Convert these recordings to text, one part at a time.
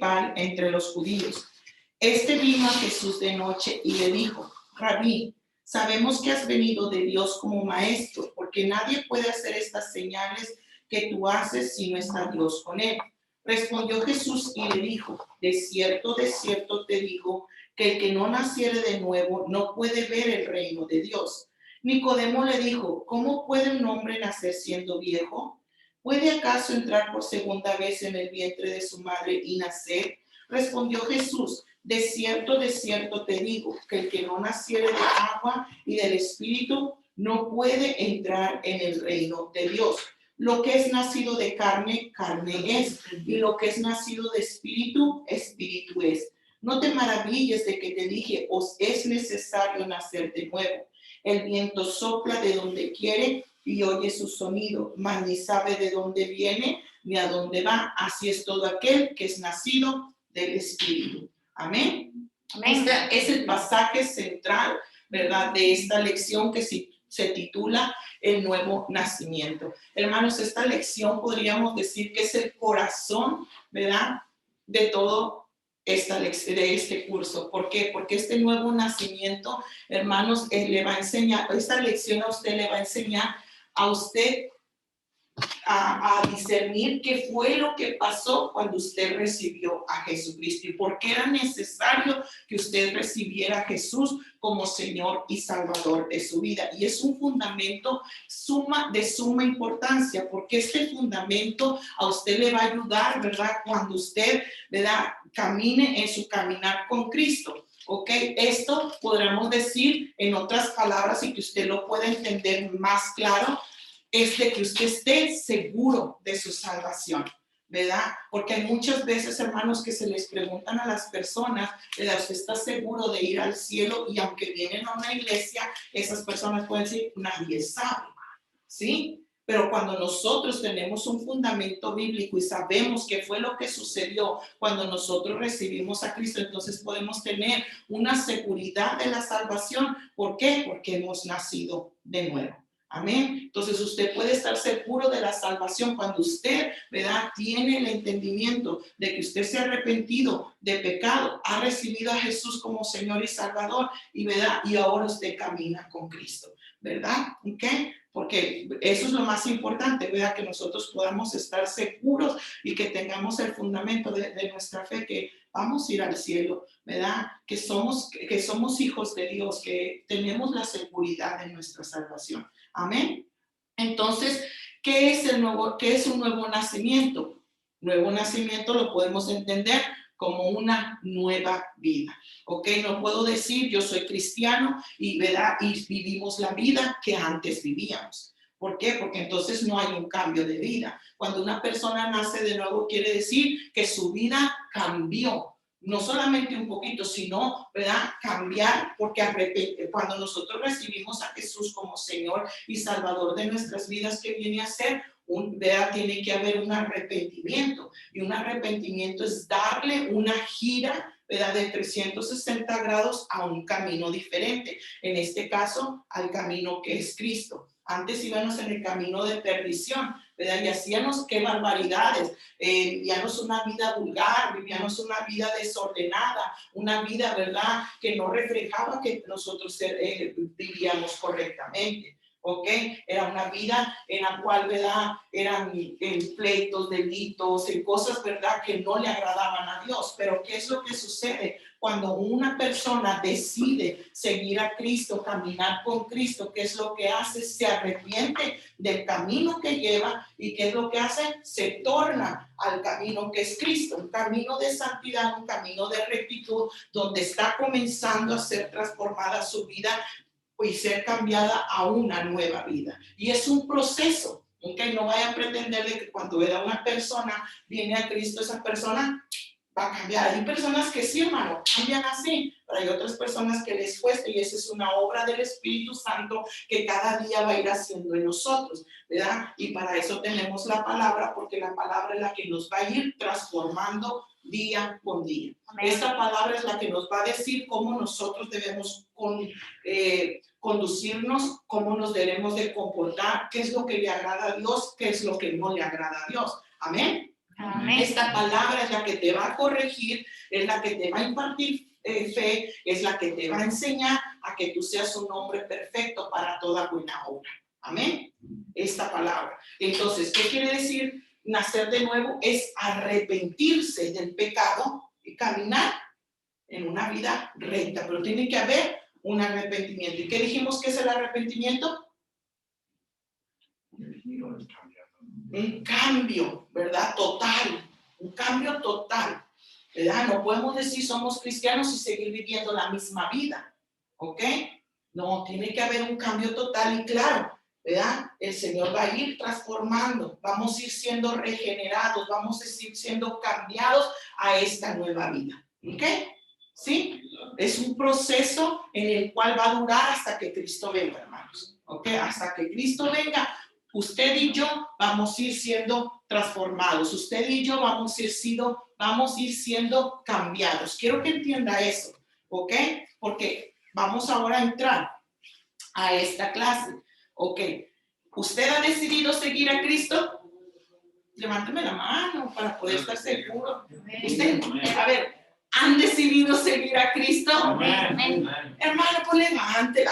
principal entre los judíos. Este vino a Jesús de noche y le dijo: Rabí, sabemos que has venido de Dios como maestro, porque nadie puede hacer estas señales que tú haces si no está Dios con él. Respondió Jesús y le dijo: de cierto te digo, que el que no naciere de nuevo no puede ver el reino de Dios. Nicodemo le dijo: ¿cómo puede un hombre nacer siendo viejo? ¿Puede acaso entrar por segunda vez en el vientre de su madre y nacer? Respondió Jesús: de cierto te digo, que el que no naciere de agua y del Espíritu no puede entrar en el reino de Dios. Lo que es nacido de carne, carne es, y lo que es nacido de espíritu, espíritu es. No te maravilles de que te dije: os es necesario nacer de nuevo. El viento sopla de donde quiere y oye su sonido, mas ni sabe de dónde viene ni a dónde va. Así es todo aquel que es nacido del Espíritu. Amén. Este es el pasaje central, ¿verdad?, de esta lección que se titula El nuevo nacimiento. Hermanos, esta lección podríamos decir que es el corazón, ¿verdad?, de todo de este curso. ¿Por qué? Porque este nuevo nacimiento, hermanos, le va a enseñar, esta lección a usted le va a enseñar a usted a discernir qué fue lo que pasó cuando usted recibió a Jesucristo y por qué era necesario que usted recibiera a Jesús como Señor y Salvador de su vida. Y es un fundamento de suma importancia, porque este fundamento a usted le va a ayudar, ¿verdad?, cuando usted, ¿verdad?, camine en su caminar con Cristo. Ok, esto podríamos decir en otras palabras y que usted lo pueda entender más claro, es de que usted esté seguro de su salvación, ¿verdad? Porque hay muchas veces, hermanos, que se les preguntan a las personas, ¿verdad?, ¿usted está seguro de ir al cielo? Y aunque vienen a una iglesia, esas personas pueden decir: nadie sabe, ¿sí? Pero cuando nosotros tenemos un fundamento bíblico y sabemos qué fue lo que sucedió cuando nosotros recibimos a Cristo, entonces podemos tener una seguridad de la salvación. ¿Por qué? Porque hemos nacido de nuevo. Amén. Entonces usted puede estar seguro de la salvación cuando usted, ¿verdad?, tiene el entendimiento de que usted se ha arrepentido de pecado, ha recibido a Jesús como Señor y Salvador, y, ¿verdad?, y ahora usted camina con Cristo, ¿verdad? ¿Ok? Porque eso es lo más importante, ¿verdad?, que nosotros podamos estar seguros y que tengamos el fundamento de nuestra fe, que vamos a ir al cielo, ¿verdad?, que somos hijos de Dios, que tenemos la seguridad de nuestra salvación. Amén. Entonces, ¿qué es un nuevo nacimiento? Nuevo nacimiento lo podemos entender como una nueva vida. ¿Ok? No puedo decir yo soy cristiano y, ¿verdad?, y vivimos la vida que antes vivíamos. ¿Por qué? Porque entonces no hay un cambio de vida. Cuando una persona nace de nuevo, quiere decir que su vida cambió. No solamente un poquito, sino, ¿verdad?, cambiar, porque cuando nosotros recibimos a Jesús como Señor y Salvador de nuestras vidas, ¿qué viene a ser? ¿Verdad? Tiene que haber un arrepentimiento, y un arrepentimiento es darle una gira, ¿verdad?, de 360 grados a un camino diferente, en este caso al camino que es Cristo. Antes íbamos en el camino de perdición, ¿verdad?, y hacíamos qué barbaridades, vivíamos una vida vulgar, vivíamos una vida desordenada, una vida, ¿verdad?, que no reflejaba que nosotros vivíamos correctamente. ¿Ok? Era una vida en la cual, ¿verdad?, eran en pleitos, delitos, en cosas, ¿verdad?, que no le agradaban a Dios. Pero ¿qué es lo que sucede? Cuando una persona decide seguir a Cristo, caminar con Cristo, ¿qué es lo que hace? Se arrepiente del camino que lleva, y ¿qué es lo que hace? Se torna al camino que es Cristo, un camino de santidad, un camino de rectitud, donde está comenzando a ser transformada su vida y ser cambiada a una nueva vida. Y es un proceso, ¿okay? No vaya a pretender de que cuando una persona viene a Cristo, esa persona va a cambiar. Hay personas que sí, hermano, cambian así, pero hay otras personas que les cuesta, y esa es una obra del Espíritu Santo que cada día va a ir haciendo en nosotros, ¿verdad? Y para eso tenemos la palabra, porque la palabra es la que nos va a ir transformando día con día. Amén. Esta palabra es la que nos va a decir cómo nosotros debemos conducirnos, cómo nos debemos de comportar, qué es lo que le agrada a Dios, qué es lo que no le agrada a Dios. Amén. Amén. Esta palabra es la que te va a corregir, es la que te va a impartir fe, es la que te va a enseñar a que tú seas un hombre perfecto para toda buena obra. Amén. Esta palabra. Entonces, ¿qué quiere decir nacer de nuevo? Es arrepentirse del pecado y caminar en una vida recta, pero tiene que haber un arrepentimiento. ¿Y qué dijimos que es el arrepentimiento? Un cambio, ¿verdad? Total, un cambio total, ¿verdad? No podemos decir somos cristianos y seguir viviendo la misma vida, ¿ok? No, tiene que haber un cambio total y claro, ¿verdad? El Señor va a ir transformando, vamos a ir siendo regenerados, vamos a ir siendo cambiados a esta nueva vida, ¿ok? ¿Sí? Es un proceso en el cual va a durar hasta que Cristo venga, hermanos, ¿ok? Hasta que Cristo venga. Usted y yo vamos a ir siendo transformados. Usted y yo vamos a ir siendo cambiados. Quiero que entienda eso, ¿ok? Porque vamos ahora a entrar a esta clase, ¿ok? ¿Usted ha decidido seguir a Cristo? Levánteme la mano para poder estar seguro. Usted, a ver, ¿han decidido seguir a Cristo? Amén. Hermano, pues levántela.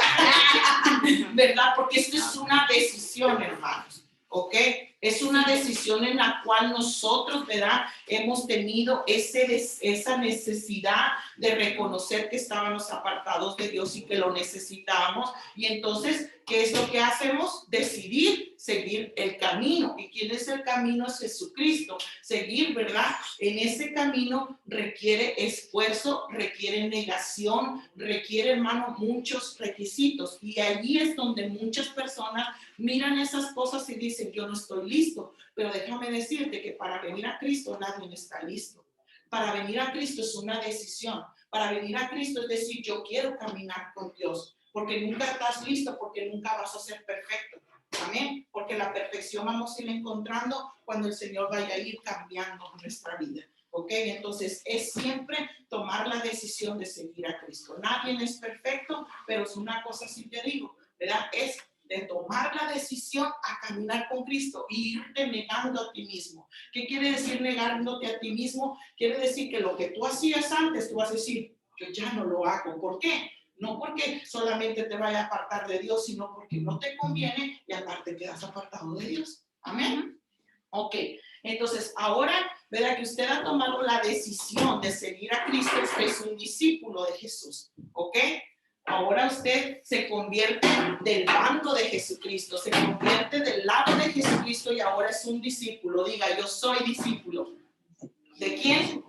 ¿Verdad? Porque esto es una decisión, hermanos. ¿Ok? Es una decisión en la cual nosotros, ¿verdad? Hemos tenido esa necesidad de reconocer que estábamos apartados de Dios y que lo necesitábamos. Y entonces, ¿qué es lo que hacemos? Decidir seguir el camino. ¿Y quién es el camino? Es Jesucristo. Seguir, ¿verdad? En ese camino requiere esfuerzo, requiere negación, requiere, hermano, muchos requisitos. Y allí es donde muchas personas miran esas cosas y dicen, yo no estoy listo. Pero déjame decirte que para venir a Cristo nadie está listo. Para venir a Cristo es una decisión. Para venir a Cristo es decir, yo quiero caminar con Dios. Porque nunca estás listo, porque nunca vas a ser perfecto. Amén. Porque la perfección vamos a ir encontrando cuando el Señor vaya a ir cambiando nuestra vida. ¿Ok? Entonces es siempre tomar la decisión de seguir a Cristo. Nadie es perfecto, pero es una cosa sí te digo, ¿verdad? Es de tomar la decisión a caminar con Cristo y irte negando a ti mismo. ¿Qué quiere decir negándote a ti mismo? Quiere decir que lo que tú hacías antes, tú vas a decir, yo ya no lo hago. ¿Por qué? No porque solamente te vaya a apartar de Dios, sino porque no te conviene y aparte quedas apartado de Dios. Amén. Ok, entonces ahora, verá que usted ha tomado la decisión de seguir a Cristo, usted es un discípulo de Jesús. Ok, ahora usted se convierte del bando de Jesucristo, se convierte del lado de Jesucristo y ahora es un discípulo. Diga, yo soy discípulo. ¿De quién?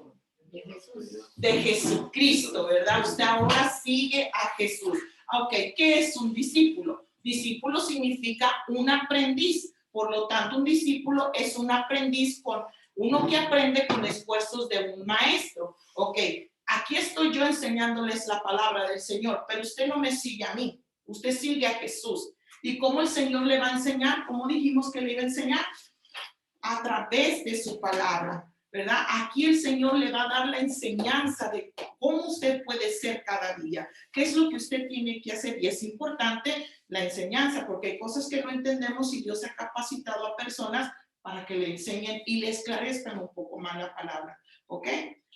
De Jesús. De Jesucristo, ¿verdad? Usted ahora sigue a Jesús. Ok, ¿qué es un discípulo? Discípulo significa un aprendiz. Por lo tanto, un discípulo es un aprendiz con uno que aprende con esfuerzos de un maestro. Ok, aquí estoy yo enseñándoles la palabra del Señor, pero usted no me sigue a mí, usted sigue a Jesús. ¿Y cómo el Señor le va a enseñar? ¿Cómo dijimos que le iba a enseñar? A través de su palabra. ¿Verdad? Aquí el Señor le va a dar la enseñanza de cómo usted puede ser cada día, qué es lo que usted tiene que hacer. Y es importante la enseñanza, porque hay cosas que no entendemos y Dios ha capacitado a personas para que le enseñen y le esclarezcan un poco más la palabra, ¿ok?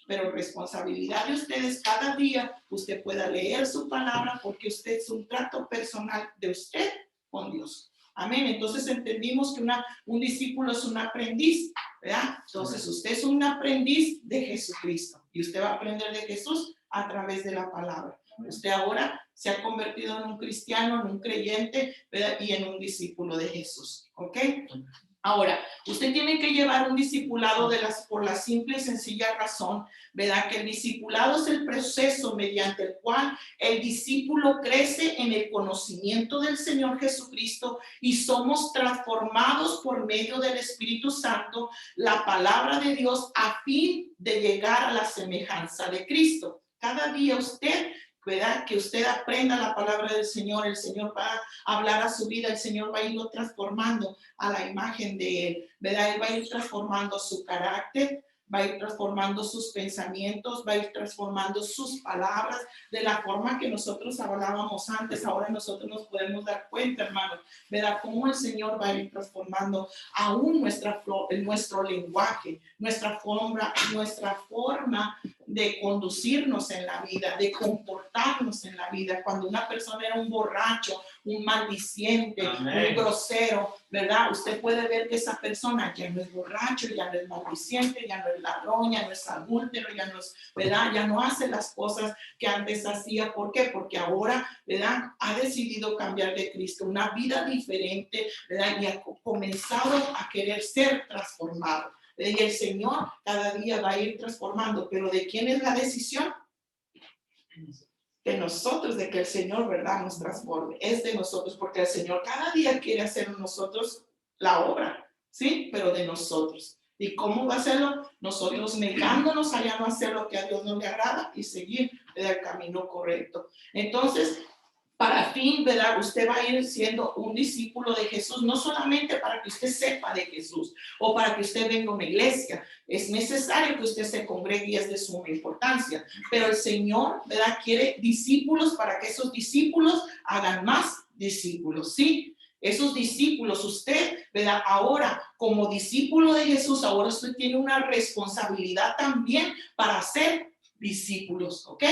Pero responsabilidad de ustedes cada día, usted pueda leer su palabra porque usted es un trato personal de usted con Dios. Amén. Entonces entendimos que un discípulo es un aprendiz, ¿verdad? Entonces usted es un aprendiz de Jesucristo y usted va a aprender de Jesús a través de la palabra. Usted ahora se ha convertido en un cristiano, en un creyente, ¿verdad? Y en un discípulo de Jesús, ¿ok? Ahora, usted tiene que llevar un discipulado por la simple y sencilla razón, ¿verdad? Que el discipulado es el proceso mediante el cual el discípulo crece en el conocimiento del Señor Jesucristo y somos transformados por medio del Espíritu Santo, la palabra de Dios, a fin de llegar a la semejanza de Cristo. Cada día usted, ¿verdad? Que usted aprenda la palabra del Señor, el Señor va a hablar a su vida, el Señor va a irlo transformando a la imagen de Él, ¿verdad? Él va a ir transformando su carácter, va a ir transformando sus pensamientos, va a ir transformando sus palabras de la forma que nosotros hablábamos antes. Ahora nosotros nos podemos dar cuenta, hermanos, ¿verdad? Cómo el Señor va a ir transformando aún nuestro lenguaje, nuestra forma de conducirnos en la vida, de comportarnos en la vida. Cuando una persona era un borracho, un maldiciente, un grosero, ¿verdad? Usted puede ver que esa persona ya no es borracho, ya no es maldiciente, ya no es ladrón, ya no es adúltero, ya no es, ¿verdad? Ya no hace las cosas que antes hacía. ¿Por qué? Porque ahora, ¿verdad? Ha decidido cambiar de Cristo, una vida diferente, ¿verdad? Y ha comenzado a querer ser transformado. Y el Señor cada día va a ir transformando, pero ¿de quién es la decisión? De nosotros, de que el Señor, ¿verdad?, nos transforme. Es de nosotros, porque el Señor cada día quiere hacer en nosotros la obra, ¿sí? Pero de nosotros. ¿Y cómo va a hacerlo? Nosotros negándonos a ya no hacer lo que a Dios no le agrada y seguir el camino correcto. Entonces, para fin, ¿verdad? Usted va a ir siendo un discípulo de Jesús, no solamente para que usted sepa de Jesús o para que usted venga a una iglesia. Es necesario que usted se congregue y es de suma importancia. Pero el Señor, ¿verdad?, quiere discípulos para que esos discípulos hagan más discípulos, ¿sí? Esos discípulos, usted, ¿verdad? Ahora, como discípulo de Jesús, ahora usted tiene una responsabilidad también para ser discípulos, ¿ok?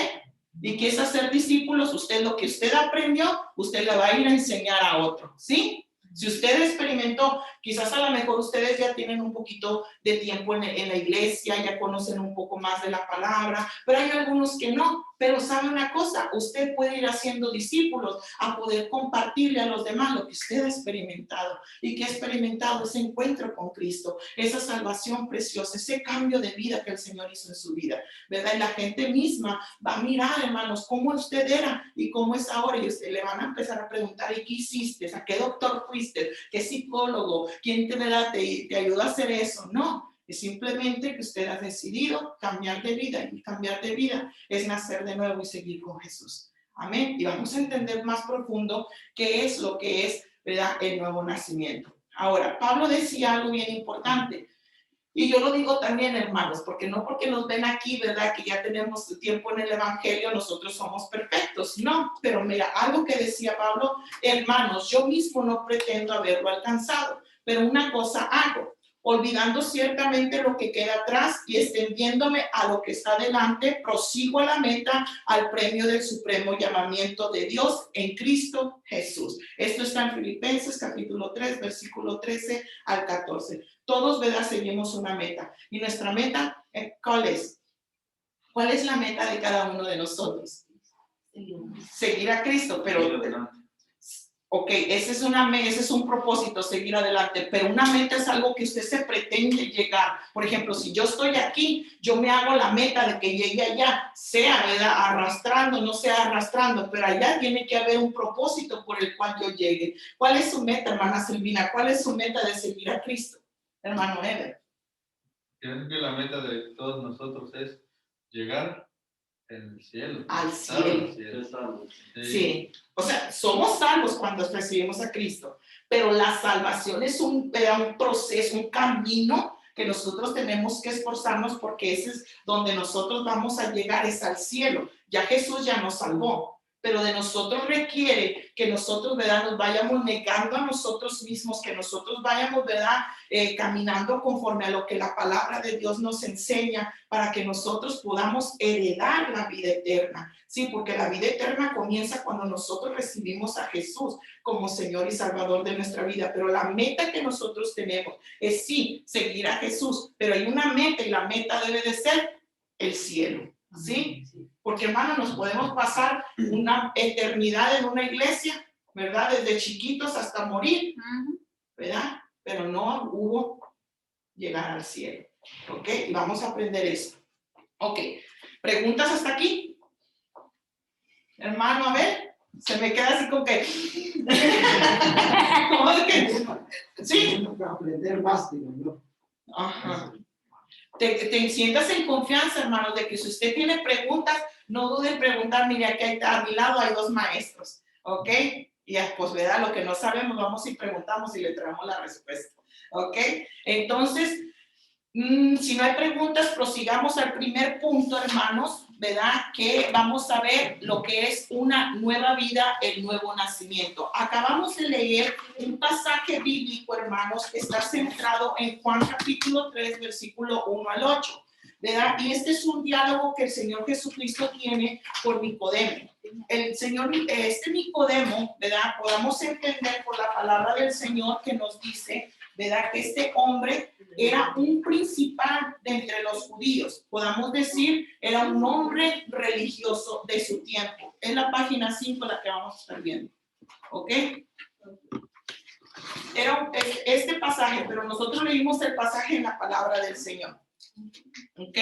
¿Y qué es hacer discípulos? Usted lo que usted aprendió, usted le va a ir a enseñar a otro, ¿sí? Si usted experimentó, quizás a lo mejor ustedes ya tienen un poquito de tiempo en la iglesia, ya conocen un poco más de la palabra, pero hay algunos que no. Pero ¿sabe una cosa? Usted puede ir haciendo discípulos a poder compartirle a los demás lo que usted ha experimentado. ¿Y que ha experimentado? Ese encuentro con Cristo, esa salvación preciosa, ese cambio de vida que el Señor hizo en su vida, ¿verdad? Y la gente misma va a mirar, hermanos, cómo usted era y cómo es ahora. Y usted le van a empezar a preguntar, ¿y qué hiciste? ¿A qué doctor fuiste? ¿Qué psicólogo? ¿Quién te ayudó a hacer eso? No. Es simplemente que usted ha decidido cambiar de vida, y cambiar de vida es nacer de nuevo y seguir con Jesús. Amén. Y vamos a entender más profundo qué es lo que es, ¿verdad?, el nuevo nacimiento. Ahora, Pablo decía algo bien importante. Y yo lo digo también, hermanos, porque no porque nos ven aquí, ¿verdad?, que ya tenemos tiempo en el Evangelio, nosotros somos perfectos. No, pero mira, algo que decía Pablo: hermanos, yo mismo no pretendo haberlo alcanzado, pero una cosa hago, olvidando ciertamente lo que queda atrás y extendiéndome a lo que está delante, prosigo a la meta, al premio del supremo llamamiento de Dios en Cristo Jesús. Esto está en Filipenses capítulo 3, versículo 13 al 14. Todos, ¿verdad?, seguimos una meta. Y nuestra meta, ¿cuál es? ¿Cuál es la meta de cada uno de nosotros? Seguir a Cristo, pero... Ok, ese es un propósito, seguir adelante, pero una meta es algo que usted se pretende llegar. Por ejemplo, si yo estoy aquí, yo me hago la meta de que llegue allá, sea, ¿verdad?, arrastrando, no sea arrastrando, pero allá tiene que haber un propósito por el cual yo llegue. ¿Cuál es su meta, hermana Silvina? ¿Cuál es su meta de seguir a Cristo, hermano Ever? Creo que la meta de todos nosotros es llegar al cielo. Al cielo. Sí. O sea, somos salvos cuando recibimos a Cristo, pero la salvación es un proceso, un camino que nosotros tenemos que esforzarnos, porque ese es donde nosotros vamos a llegar, es al cielo. Ya Jesús ya nos salvó, pero de nosotros requiere que nosotros, ¿verdad?, nos vayamos negando a nosotros mismos, que nosotros vayamos, ¿verdad?, caminando conforme a lo que la palabra de Dios nos enseña, para que nosotros podamos heredar la vida eterna. Sí, porque la vida eterna comienza cuando nosotros recibimos a Jesús como Señor y Salvador de nuestra vida. Pero la meta que nosotros tenemos es sí, seguir a Jesús, pero hay una meta, y la meta debe de ser el cielo. ¿Sí? Porque, hermano, nos podemos pasar una eternidad en una iglesia, ¿verdad?, desde chiquitos hasta morir, ¿verdad? Pero no hubo llegar al cielo. ¿Ok? Y vamos a aprender esto. Ok. ¿Preguntas hasta aquí? Hermano, a ver, se me queda así como que... ¿Cómo es que? Sí. Aprender más, digo yo. Ajá. Te sientas en confianza, hermano, de que si usted tiene preguntas, no dude en preguntar. Mire, aquí a mi lado hay dos maestros, ¿ok? Y pues, ¿verdad?, lo que no sabemos, vamos y preguntamos y le traemos la respuesta, ¿ok? Entonces, Si no hay preguntas, prosigamos al primer punto, hermanos, ¿verdad? Que vamos a ver lo que es una nueva vida, el nuevo nacimiento. Acabamos de leer un pasaje bíblico, hermanos, que está centrado en Juan capítulo 3, versículo 1 al 8, ¿verdad? Y este es un diálogo que el Señor Jesucristo tiene con Nicodemo. El Señor, Nicodemo, ¿verdad? Podamos entender por la palabra del Señor que nos dice, ¿verdad? Que este hombre era un principal de entre los judíos. Podamos decir, era un hombre religioso de su tiempo. Es la página 5 la que vamos a estar viendo. ¿Ok? Era este pasaje, pero nosotros leímos el pasaje en la palabra del Señor. ¿Ok?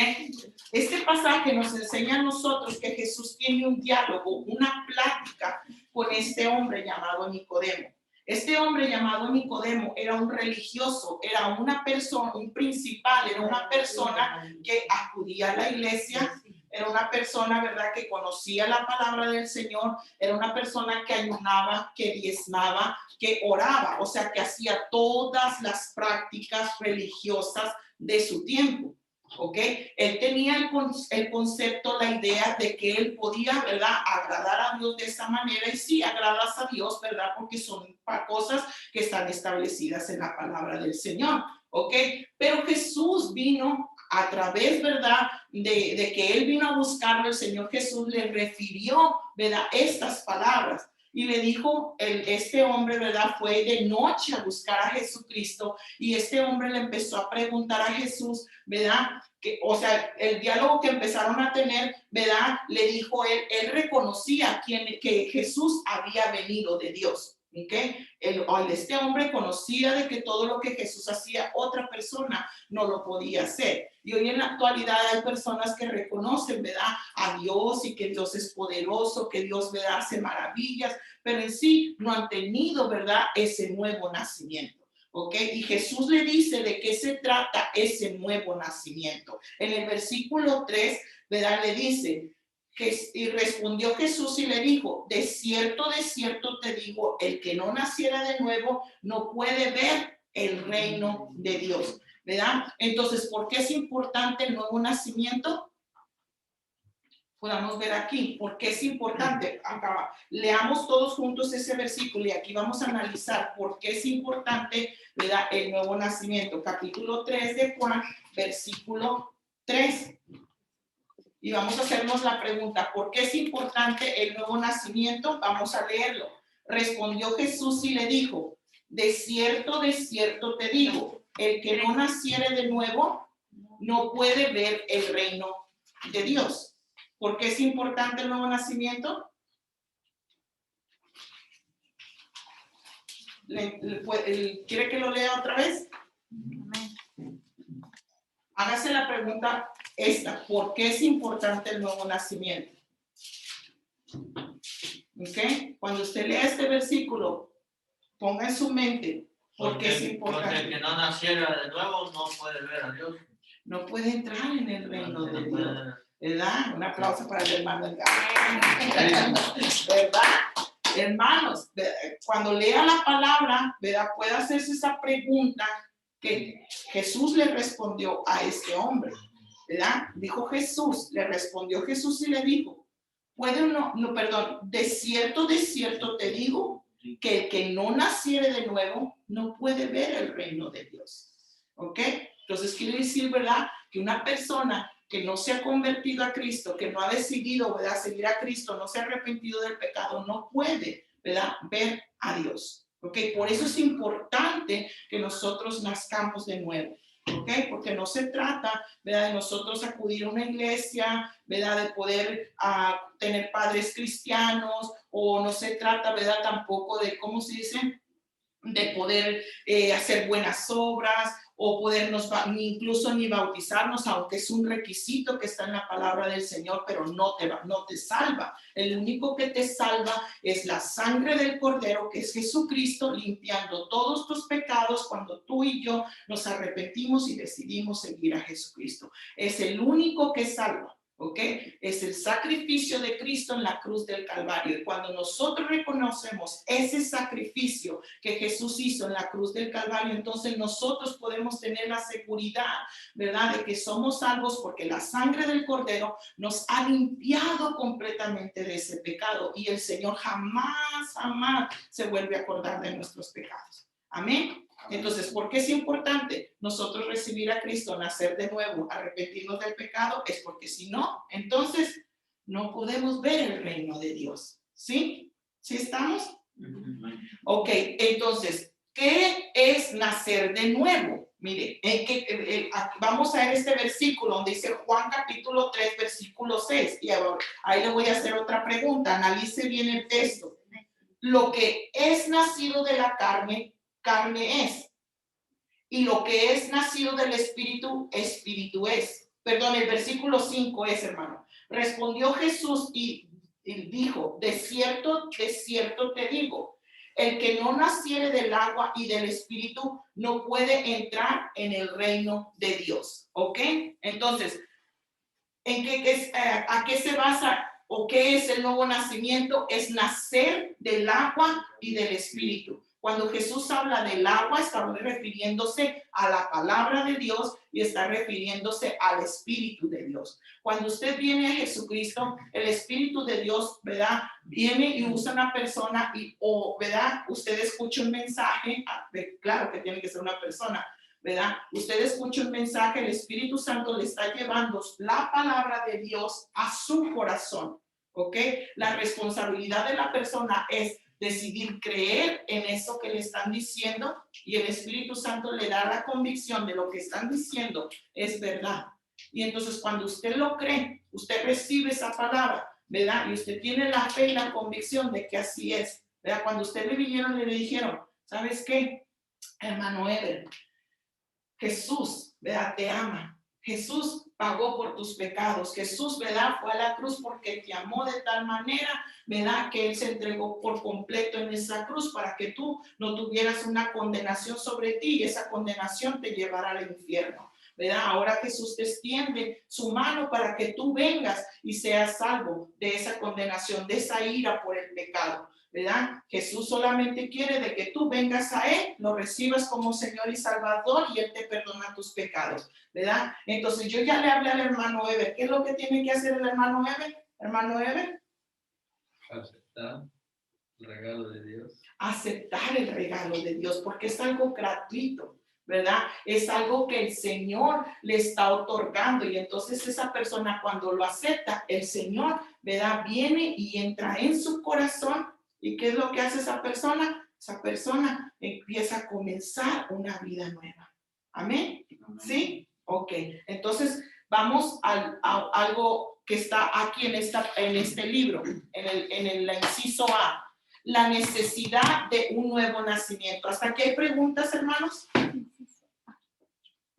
Este pasaje nos enseña a nosotros que Jesús tiene un diálogo, una plática con este hombre llamado Nicodemo. Este hombre llamado Nicodemo era un religioso, era una persona, un principal, era una persona que acudía a la iglesia, era una persona, ¿verdad?, que conocía la palabra del Señor, era una persona que ayunaba, que diezmaba, que oraba, o sea, que hacía todas las prácticas religiosas de su tiempo. ¿Ok? Él tenía el concepto, la idea de que él podía, ¿verdad?, agradar a Dios de esa manera. Y sí, agradas a Dios, ¿verdad?, porque son cosas que están establecidas en la palabra del Señor. ¿Ok? Pero Jesús vino a través, ¿verdad?, de que él vino a buscarlo. El Señor Jesús le refirió, ¿verdad?, estas palabras. Y le dijo, este hombre, ¿verdad?, fue de noche a buscar a Jesucristo, y este hombre le empezó a preguntar a Jesús, ¿verdad? Que, o sea, el diálogo que empezaron a tener, ¿verdad? Le dijo él reconocía que Jesús había venido de Dios. ¿Ok? Este hombre conocía de que todo lo que Jesús hacía, otra persona no lo podía hacer. Y hoy en la actualidad hay personas que reconocen, ¿verdad?, a Dios, y que Dios es poderoso, que Dios, ¿verdad?, hace maravillas, pero en sí no han tenido, ¿verdad?, ese nuevo nacimiento. ¿Ok? Y Jesús le dice de qué se trata ese nuevo nacimiento. En el versículo 3, ¿verdad?, le dice, y respondió Jesús y le dijo, de cierto te digo, el que no naciera de nuevo no puede ver el reino de Dios, ¿verdad? Entonces, ¿por qué es importante el nuevo nacimiento? Podamos ver aquí, ¿por qué es importante? Acá, leamos todos juntos ese versículo, y aquí vamos a analizar por qué es importante, ¿verdad?, el nuevo nacimiento. Capítulo 3 de Juan, versículo 3. Y vamos a hacernos la pregunta, ¿por qué es importante el nuevo nacimiento? Vamos a leerlo. Respondió Jesús y le dijo, de cierto te digo, el que no naciere de nuevo no puede ver el reino de Dios. ¿Por qué es importante el nuevo nacimiento? ¿Quiere que lo lea otra vez? Hágase la pregunta esta, ¿por qué es importante el nuevo nacimiento? ¿Ok? Cuando usted lea este versículo, ponga en su mente, ¿por qué es importante? Porque el que no naciera de nuevo no puede ver a Dios. No puede entrar en el reino de Dios. ¿Verdad? Un aplauso para el hermano. ¿Verdad? Hermanos, cuando lea la palabra, ¿verdad?, puede hacerse esa pregunta que Jesús le respondió a este hombre, ¿verdad? Dijo Jesús, le respondió Jesús y le dijo, de cierto te digo, que el que no naciere de nuevo no puede ver el reino de Dios. ¿Ok? Entonces quiere decir, ¿verdad?, que una persona que no se ha convertido a Cristo, que no ha decidido, ¿verdad?, seguir a Cristo, no se ha arrepentido del pecado, no puede, ¿verdad?, ver a Dios. ¿Ok? Por eso es importante que nosotros nazcamos de nuevo. ¿Ok? Porque no se trata, ¿verdad?, de nosotros acudir a una iglesia, ¿verdad?, de poder tener padres cristianos, o no se trata, ¿verdad?, tampoco de, ¿cómo se dice?, de poder hacer buenas obras, o podernos incluso ni bautizarnos, aunque es un requisito que está en la palabra del Señor, pero no te salva. El único que te salva es la sangre del Cordero, que es Jesucristo, limpiando todos tus pecados cuando tú y yo nos arrepentimos y decidimos seguir a Jesucristo. Es el único que salva. ¿ok? Es el sacrificio de Cristo en la cruz del Calvario. Y cuando nosotros reconocemos ese sacrificio que Jesús hizo en la cruz del Calvario, entonces nosotros podemos tener la seguridad, ¿verdad?, de que somos salvos porque la sangre del Cordero nos ha limpiado completamente de ese pecado y el Señor jamás se vuelve a acordar de nuestros pecados. Amén. Entonces, ¿por qué es importante nosotros recibir a Cristo, nacer de nuevo, arrepentirnos del pecado? Es porque si no, entonces no podemos ver el reino de Dios. ¿Sí? ¿Sí estamos? Ok, entonces, ¿qué es nacer de nuevo? Mire, vamos a ver este versículo donde dice Juan capítulo 3, versículo 6. Y ahí le voy a hacer otra pregunta. Analice bien el texto. Lo que es nacido de la carne, carne es. Y lo que es nacido del espíritu, espíritu es. Perdón, el versículo 5 es, hermano. Respondió Jesús y dijo, de cierto te digo, el que no naciere del agua y del espíritu no puede entrar en el reino de Dios. ¿Ok? Entonces, ¿a qué se basa o qué es el nuevo nacimiento? Es nacer del agua y del espíritu. Cuando Jesús habla del agua, está refiriéndose a la palabra de Dios y está refiriéndose al Espíritu de Dios. Cuando usted viene a Jesucristo, el Espíritu de Dios, ¿verdad?, viene y usa una persona ¿verdad?, usted escucha un mensaje, claro que tiene que ser una persona, ¿verdad? Usted escucha un mensaje, el Espíritu Santo le está llevando la palabra de Dios a su corazón, ¿ok? La responsabilidad de la persona es decidir creer en eso que le están diciendo y el Espíritu Santo le da la convicción de lo que están diciendo es verdad. Y entonces cuando usted lo cree, usted recibe esa palabra, ¿verdad? Y usted tiene la fe y la convicción de que así es, ¿verdad? Cuando usted le vinieron y le dijeron, ¿sabes qué, hermano Ever? Jesús, ¿verdad?, te ama. Jesús pagó por tus pecados. Jesús, ¿verdad?, fue a la cruz porque te amó de tal manera, ¿verdad?, que Él se entregó por completo en esa cruz para que tú no tuvieras una condenación sobre ti y esa condenación te llevará al infierno, ¿verdad? Ahora Jesús te extiende su mano para que tú vengas y seas salvo de esa condenación, de esa ira por el pecado, ¿verdad? Jesús solamente quiere de que tú vengas a Él, lo recibas como Señor y Salvador y Él te perdona tus pecados, ¿verdad? Entonces yo ya le hablé al hermano Ever. ¿Qué es lo que tiene que hacer el hermano Ever? Hermano Ever. Aceptar el regalo de Dios. Aceptar el regalo de Dios porque es algo gratuito, ¿verdad? Es algo que el Señor le está otorgando y entonces esa persona cuando lo acepta, el Señor, ¿verdad?, viene y entra en su corazón. ¿Y qué es lo que hace esa persona? Esa persona empieza a comenzar una vida nueva. ¿Amén? ¿Sí? Ok. Entonces, vamos a algo que está aquí en este libro, en el inciso A. La necesidad de un nuevo nacimiento. ¿Hasta aquí hay preguntas, hermanos?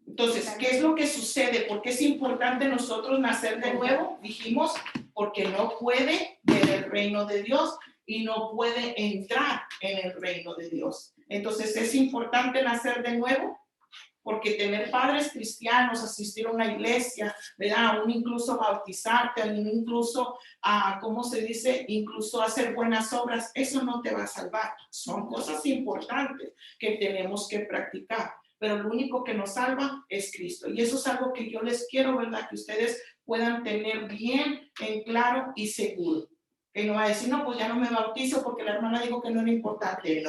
Entonces, ¿qué es lo que sucede? ¿Por qué es importante nosotros nacer de nuevo? Dijimos, porque no puede ver el reino de Dios y no puede entrar en el reino de Dios. Entonces, es importante nacer de nuevo porque tener padres cristianos, asistir a una iglesia, ¿verdad?, aún incluso bautizarte, aún incluso, ¿cómo se dice?, incluso hacer buenas obras, eso no te va a salvar. Son cosas importantes que tenemos que practicar, pero lo único que nos salva es Cristo. Y eso es algo que yo les quiero, ¿verdad?, que ustedes puedan tener bien en claro y seguro. Que no va a decir, no, pues ya no me bautizo porque la hermana dijo que no era importante.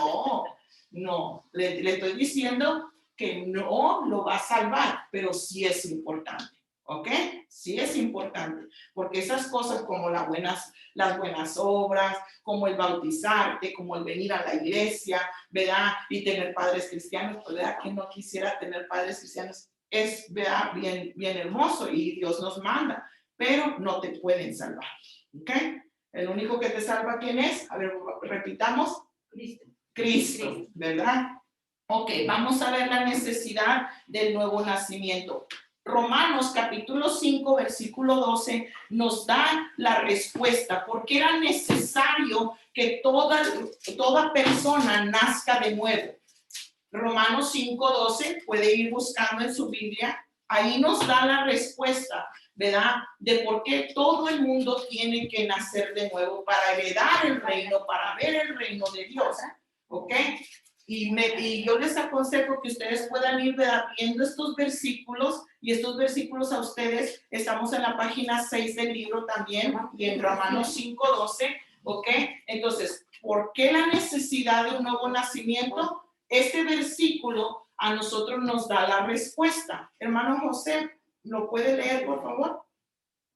No, le estoy diciendo que no lo va a salvar, pero sí es importante, ¿ok? Sí es importante, porque esas cosas como las buenas obras, como el bautizarte, como el venir a la iglesia, ¿verdad?, y tener padres cristianos, pues, ¿verdad?, que no quisiera tener padres cristianos, es, ¿verdad?, bien hermoso y Dios nos manda, pero no te pueden salvar, ¿ok? El único que te salva, ¿quién es? A ver, repitamos. Cristo, ¿verdad? Ok, vamos a ver la necesidad del nuevo nacimiento. Romanos capítulo 5, versículo 12 nos da la respuesta, porque era necesario que toda persona nazca de nuevo. Romanos 5, 12, puede ir buscando en su Biblia, ahí nos da la respuesta ¿verdad? De por qué todo el mundo tiene que nacer de nuevo para heredar el reino, para ver el reino de Dios, ¿ok? Y yo les aconsejo que ustedes puedan ir, ¿verdad?, viendo estos versículos, y estos versículos a ustedes, estamos en la página 6 del libro también, y en Romanos 5:12, ¿ok? Entonces, ¿por qué la necesidad de un nuevo nacimiento? Este versículo a nosotros nos da la respuesta. Hermano José, ¿lo puede leer, por favor?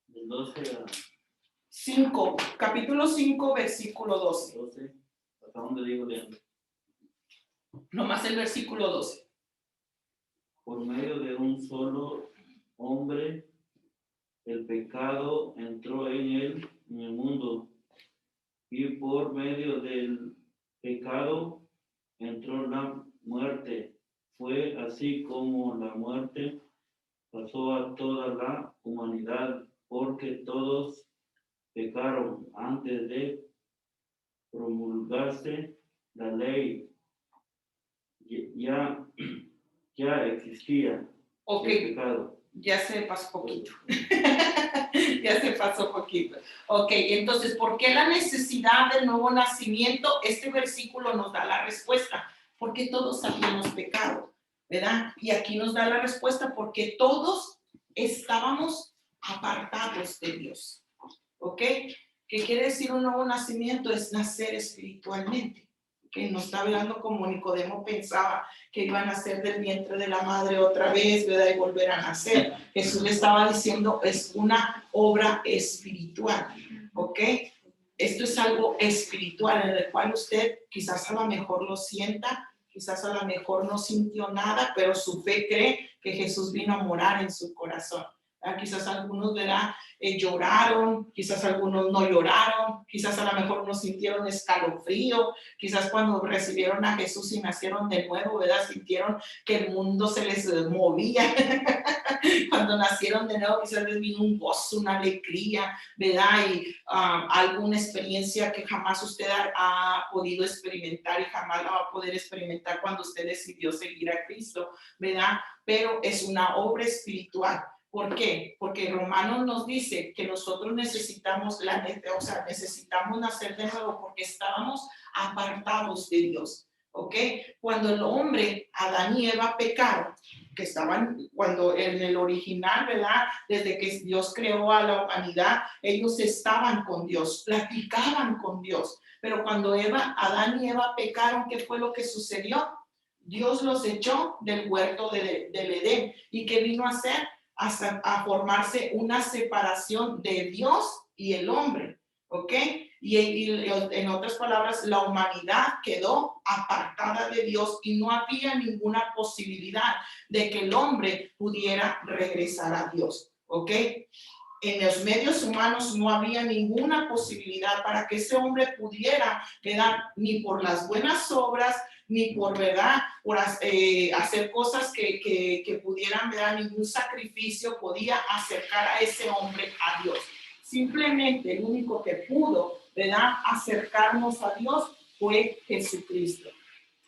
Del 12 a 5, capítulo 5, versículo 12. 12. ¿Hasta dónde digo leer? Nomás el versículo 12. Por medio de un solo hombre, el pecado entró en el mundo, y por medio del pecado entró la muerte. Fue así como la muerte pasó a toda la humanidad, porque todos pecaron antes de promulgarse la ley. Ya existía Ok, el pecado. ya se pasó poquito. Ya se pasó poquito. Ok, entonces, ¿por qué la necesidad del nuevo nacimiento? Este versículo nos da la respuesta. Porque todos habíamos pecado, ¿verdad? Y aquí nos da la respuesta porque todos estábamos apartados de Dios. ¿Ok? ¿Qué quiere decir un nuevo nacimiento? Es nacer espiritualmente. Que no está hablando como Nicodemo pensaba que iban a nacer del vientre de la madre otra vez, ¿verdad? Y volver a nacer. Jesús le estaba diciendo, es una obra espiritual, ¿ok? Esto es algo espiritual en el cual usted quizás a lo mejor lo sienta, quizás a lo mejor no sintió nada, pero su fe cree que Jesús vino a morar en su corazón. Quizás algunos, ¿verdad?, lloraron, quizás algunos no lloraron, quizás a lo mejor no sintieron escalofrío, quizás cuando recibieron a Jesús y nacieron de nuevo, ¿verdad?, sintieron que el mundo se les movía. Cuando nacieron de nuevo, quizás les vino un gozo, una alegría, ¿verdad? Y alguna experiencia que jamás usted ha podido experimentar y jamás la va a poder experimentar cuando usted decidió seguir a Cristo, ¿verdad? Pero es una obra espiritual. ¿Por qué? Porque Romanos nos dice que nosotros necesitamos necesitamos nacer de nuevo porque estábamos apartados de Dios, ¿ok? Cuando el hombre, Adán y Eva pecaron, que estaban, cuando en el original, ¿verdad?, desde que Dios creó a la humanidad, ellos estaban con Dios, platicaban con Dios, pero cuando Adán y Eva pecaron, ¿qué fue lo que sucedió? Dios los echó del huerto del Edén. ¿Y qué vino a hacer? Hasta a formarse una separación de Dios y el hombre, ¿ok? Y en otras palabras, la humanidad quedó apartada de Dios y no había ninguna posibilidad de que el hombre pudiera regresar a Dios, ¿ok? En los medios humanos no había ninguna posibilidad para que ese hombre pudiera quedar ni por las buenas obras, ni por, ¿verdad?, por hacer cosas que pudieran, ¿verdad?, ningún sacrificio podía acercar a ese hombre a Dios. Simplemente el único que pudo, ¿verdad?, acercarnos a Dios fue Jesucristo.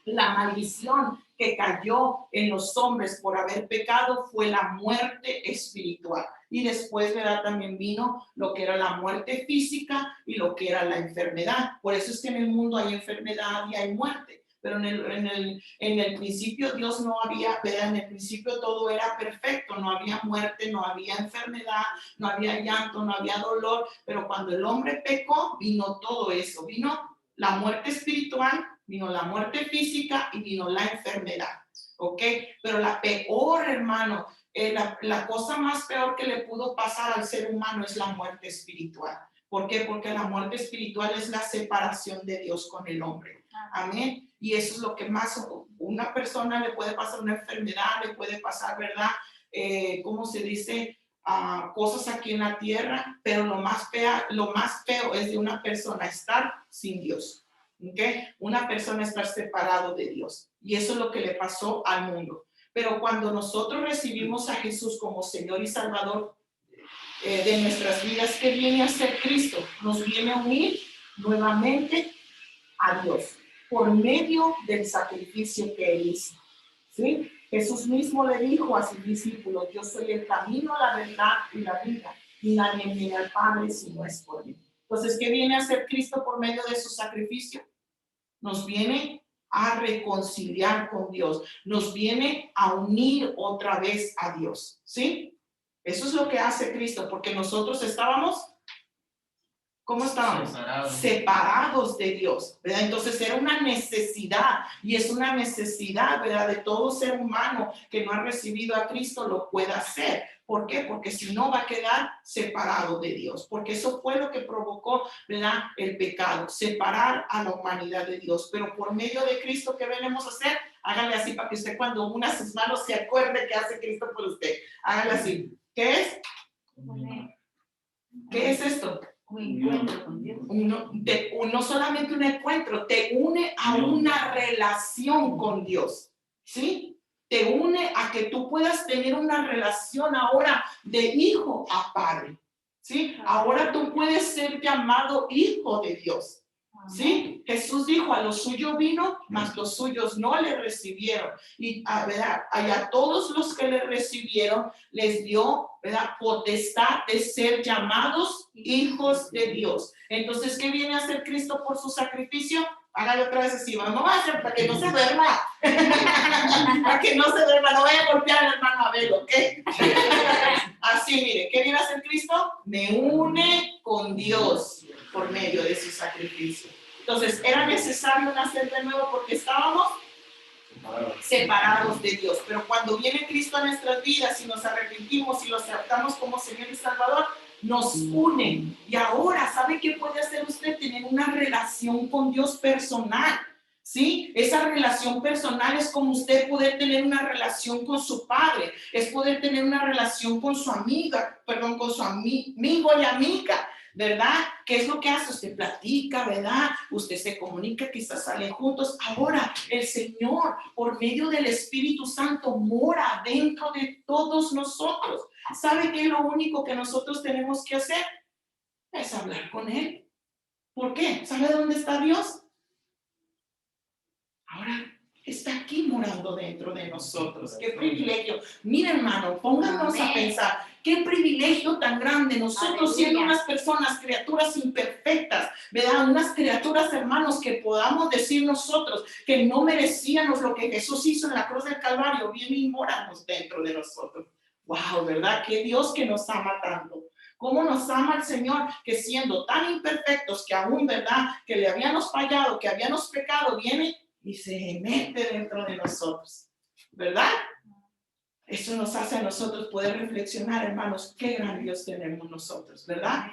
La maldición que cayó en los hombres por haber pecado fue la muerte espiritual. Y después, ¿verdad?, también vino lo que era la muerte física y lo que era la enfermedad. Por eso es que en el mundo hay enfermedad y hay muerte. Pero en el principio Dios no había, ¿verdad? En el principio todo era perfecto, no había muerte, no había enfermedad, no había llanto, no había dolor, pero cuando el hombre pecó, vino todo eso, vino la muerte espiritual, vino la muerte física y vino la enfermedad, ¿ok? Pero la peor, hermano, la cosa más peor que le pudo pasar al ser humano es la muerte espiritual. ¿Por qué? Porque la muerte espiritual es la separación de Dios con el hombre. Amén. Y eso es lo que más una persona le puede pasar, una enfermedad, le puede pasar, ¿verdad? ¿Cómo se dice? Cosas aquí en la tierra, pero lo más feo es de una persona estar sin Dios. ¿Okay? Una persona estar separado de Dios. Y eso es lo que le pasó al mundo. Pero cuando nosotros recibimos a Jesús como Señor y Salvador de nuestras vidas, ¿qué viene a ser Cristo? Nos viene a unir nuevamente a Dios por medio del sacrificio que Él hizo, ¿sí? Jesús mismo le dijo a sus discípulos, yo soy el camino, la verdad y la vida, y nadie viene al Padre si no es por mí. Entonces, ¿qué viene a hacer Cristo por medio de su sacrificio? Nos viene a reconciliar con Dios, nos viene a unir otra vez a Dios, ¿sí? Eso es lo que hace Cristo, porque nosotros estábamos, ¿cómo estábamos? Separados de Dios, ¿verdad? Entonces era una necesidad, y es una necesidad, ¿verdad? De todo ser humano que no ha recibido a Cristo lo pueda hacer. ¿Por qué? Porque si no va a quedar separado de Dios, porque eso fue lo que provocó, ¿verdad? El pecado, separar a la humanidad de Dios. Pero por medio de Cristo, ¿qué venimos a hacer? Hágale así para que usted cuando una sus manos se acuerde que hace Cristo por usted. Hágale así. ¿Qué es? ¿Qué es esto? Un encuentro con Dios. No solamente un encuentro, te une a una relación con Dios, ¿sí? Te une a que tú puedas tener una relación ahora de hijo a padre, ¿sí? Ahora tú puedes ser llamado hijo de Dios, ¿sí? Jesús dijo, a los suyos vino, mas los suyos no le recibieron. Y a todos los que le recibieron, les dio, ¿verdad?, potestad de ser llamados hijos de Dios. Entonces, ¿qué viene a hacer Cristo por su sacrificio? Hágalo otra vez así, vamos a hacer para que no se duerma. Para que no se duerma, no vaya a golpear al hermano Abel, ¿ok? Así, mire, ¿qué viene a hacer Cristo? Me une con Dios por medio de su sacrificio. Entonces, era necesario nacer de nuevo porque estábamos separados de Dios. Pero cuando viene Cristo a nuestras vidas y nos arrepentimos y lo aceptamos como Señor y Salvador, nos une. Y ahora, ¿sabe qué puede hacer usted? Tener una relación con Dios personal, ¿sí? Esa relación personal es como usted poder tener una relación con su padre, es poder tener una relación con su amiga, perdón, con su amigo y amiga, ¿verdad? ¿Qué es lo que hace? Usted platica, ¿verdad? Usted se comunica, quizás salen juntos. Ahora, el Señor, por medio del Espíritu Santo, mora dentro de todos nosotros. ¿Sabe qué es lo único que nosotros tenemos que hacer? Es hablar con Él. ¿Por qué? ¿Sabe dónde está Dios? Ahora está aquí morando dentro de nosotros. ¡Qué privilegio! Mira, hermano, pónganos a pensar. ¡Qué privilegio tan grande! Nosotros siendo unas personas, criaturas imperfectas, ¿verdad? Unas criaturas, hermanos, que podamos decir nosotros que no merecíamos lo que Jesús hizo en la cruz del Calvario, viene y moramos dentro de nosotros. ¡Wow! ¿Verdad? ¡Qué Dios que nos ama tanto! ¿Cómo nos ama el Señor? Que siendo tan imperfectos que aún, ¿verdad?, que le habíamos fallado, que habíamos pecado, viene y se mete dentro de nosotros, ¿verdad? Eso nos hace a nosotros poder reflexionar, hermanos, qué gran Dios tenemos nosotros, ¿verdad?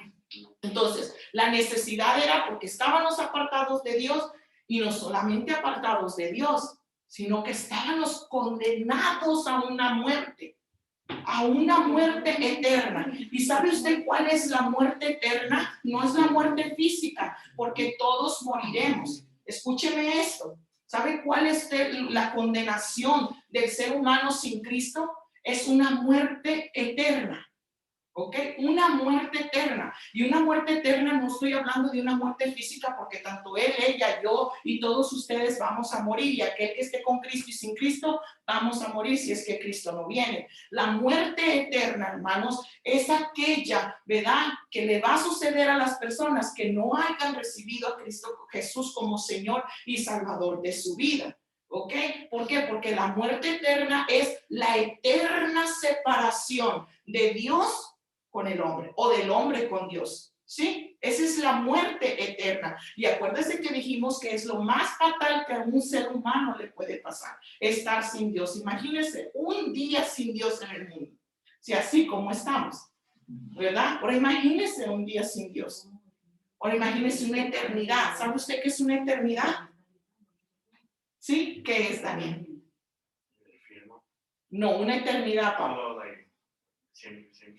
Entonces, la necesidad era porque estábamos apartados de Dios, y no solamente apartados de Dios, sino que estábamos condenados a una muerte eterna. ¿Y sabe usted cuál es la muerte eterna? No es la muerte física, porque todos moriremos. Escúcheme esto. ¿Sabe cuál es la condenación del ser humano sin Cristo? Es una muerte eterna. ¿Ok? Una muerte eterna. Y una muerte eterna, no estoy hablando de una muerte física, porque tanto él, ella, yo y todos ustedes vamos a morir. Y aquel que esté con Cristo y sin Cristo, vamos a morir si es que Cristo no viene. La muerte eterna, hermanos, es aquella, ¿verdad?, que le va a suceder a las personas que no hayan recibido a Cristo Jesús como Señor y Salvador de su vida. ¿Ok? ¿Por qué? Porque la muerte eterna es la eterna separación de Dios con el hombre, o del hombre con Dios, ¿sí? Esa es la muerte eterna. Y acuérdense que dijimos que es lo más fatal que a un ser humano le puede pasar, estar sin Dios. Imagínense un día sin Dios en el mundo, si así como estamos, ¿verdad? Ahora imagínense un día sin Dios. Ahora imagínense una eternidad. ¿Sabe usted qué es una eternidad? ¿Sí? ¿Qué es, Daniel? No, una eternidad, Pablo.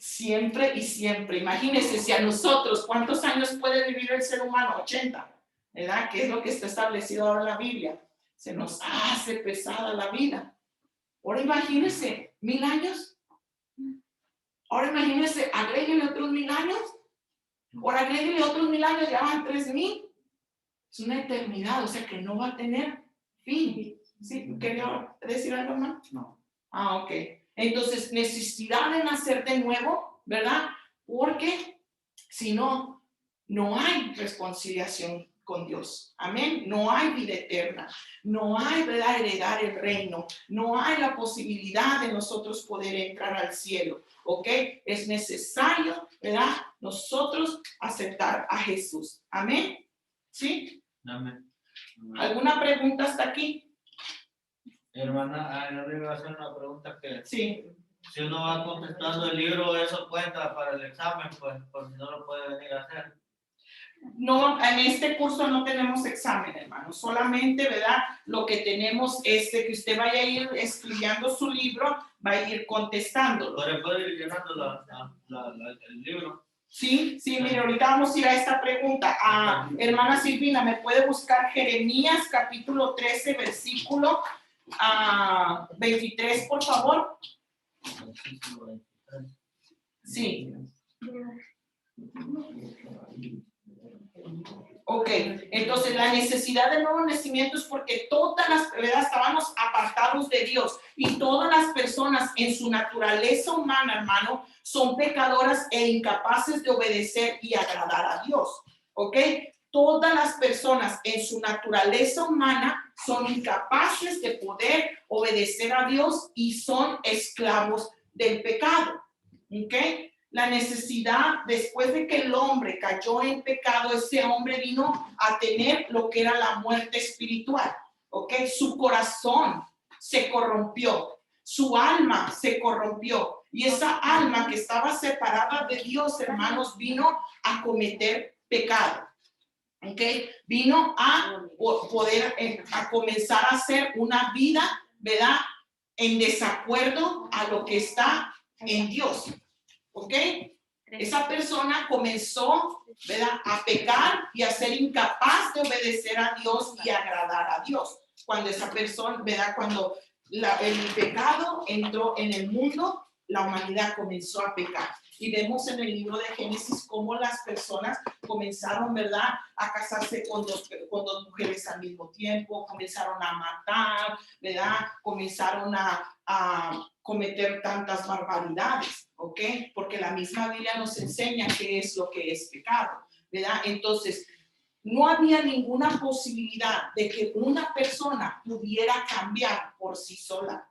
Siempre y siempre. Imagínense, si a nosotros, ¿cuántos años puede vivir el ser humano? 80, ¿verdad? ¿Qué es lo que está establecido ahora en la Biblia? Se nos hace pesada la vida. Ahora imagínense, 1000 años. Ahora imagínense, agréguele otros 1000 años. Ahora agréguele otros 1000 años, ya van 3000. Es una eternidad, o sea que no va a tener fin. ¿Sí? ¿Quería decir algo más? No. Ok. Entonces, necesidad de nacer de nuevo, ¿verdad? Porque si no, no hay reconciliación con Dios. Amén. No hay vida eterna. No hay, ¿verdad?, heredar el reino. No hay la posibilidad de nosotros poder entrar al cielo. ¿Ok? Es necesario, ¿verdad?, nosotros aceptar a Jesús. Amén. ¿Sí? Amén. ¿Alguna pregunta hasta aquí? Hermana, yo le iba a hacer una pregunta que Sí. si uno va contestando el libro, eso cuenta para el examen, pues, por si no lo puede venir a hacer. No, en este curso no tenemos examen, hermano. Solamente, ¿verdad? Lo que tenemos es de que usted vaya a ir estudiando su libro, va a ir contestándolo. Pero puede ir llenando el libro. Sí, mire, ahorita vamos a ir a esta pregunta. Hermana Silvina, ¿me puede buscar Jeremías capítulo 13, versículo 23, por favor? Sí. Ok, entonces la necesidad de nuevo nacimiento es porque todas las, ¿verdad?, estábamos apartados de Dios y todas las personas en su naturaleza humana, hermano, son pecadoras e incapaces de obedecer y agradar a Dios. Ok, todas las personas en su naturaleza humana son incapaces de poder obedecer a Dios y son esclavos del pecado. Ok. La necesidad, después de que el hombre cayó en pecado, ese hombre vino a tener lo que era la muerte espiritual, ¿ok? Su corazón se corrompió, su alma se corrompió, y esa alma que estaba separada de Dios, hermanos, vino a cometer pecado, ¿ok? Vino a poder, a comenzar a hacer una vida, ¿verdad?, en desacuerdo a lo que está en Dios. ¿Ok? Esa persona comenzó, ¿verdad?, a pecar y a ser incapaz de obedecer a Dios y agradar a Dios. Cuando esa persona, ¿verdad?, cuando el pecado entró en el mundo, la humanidad comenzó a pecar. Y vemos en el libro de Génesis cómo las personas comenzaron, ¿verdad?, a casarse con dos mujeres al mismo tiempo, comenzaron a matar, ¿verdad?, comenzaron a cometer tantas barbaridades, ¿ok? Porque la misma Biblia nos enseña qué es lo que es pecado, ¿verdad? Entonces, no había ninguna posibilidad de que una persona pudiera cambiar por sí sola.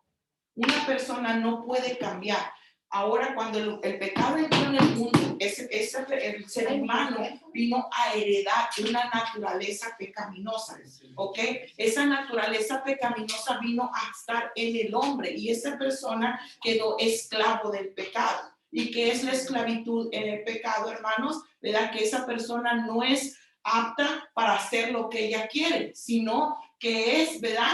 Una persona no puede cambiar. Ahora, cuando el pecado entró en el mundo, el ser humano vino a heredar una naturaleza pecaminosa, ¿ok? Esa naturaleza pecaminosa vino a estar en el hombre y esa persona quedó esclavo del pecado. ¿Y qué es la esclavitud en el pecado, hermanos? ¿Verdad? Que esa persona no es apta para hacer lo que ella quiere, sino que es, ¿verdad?,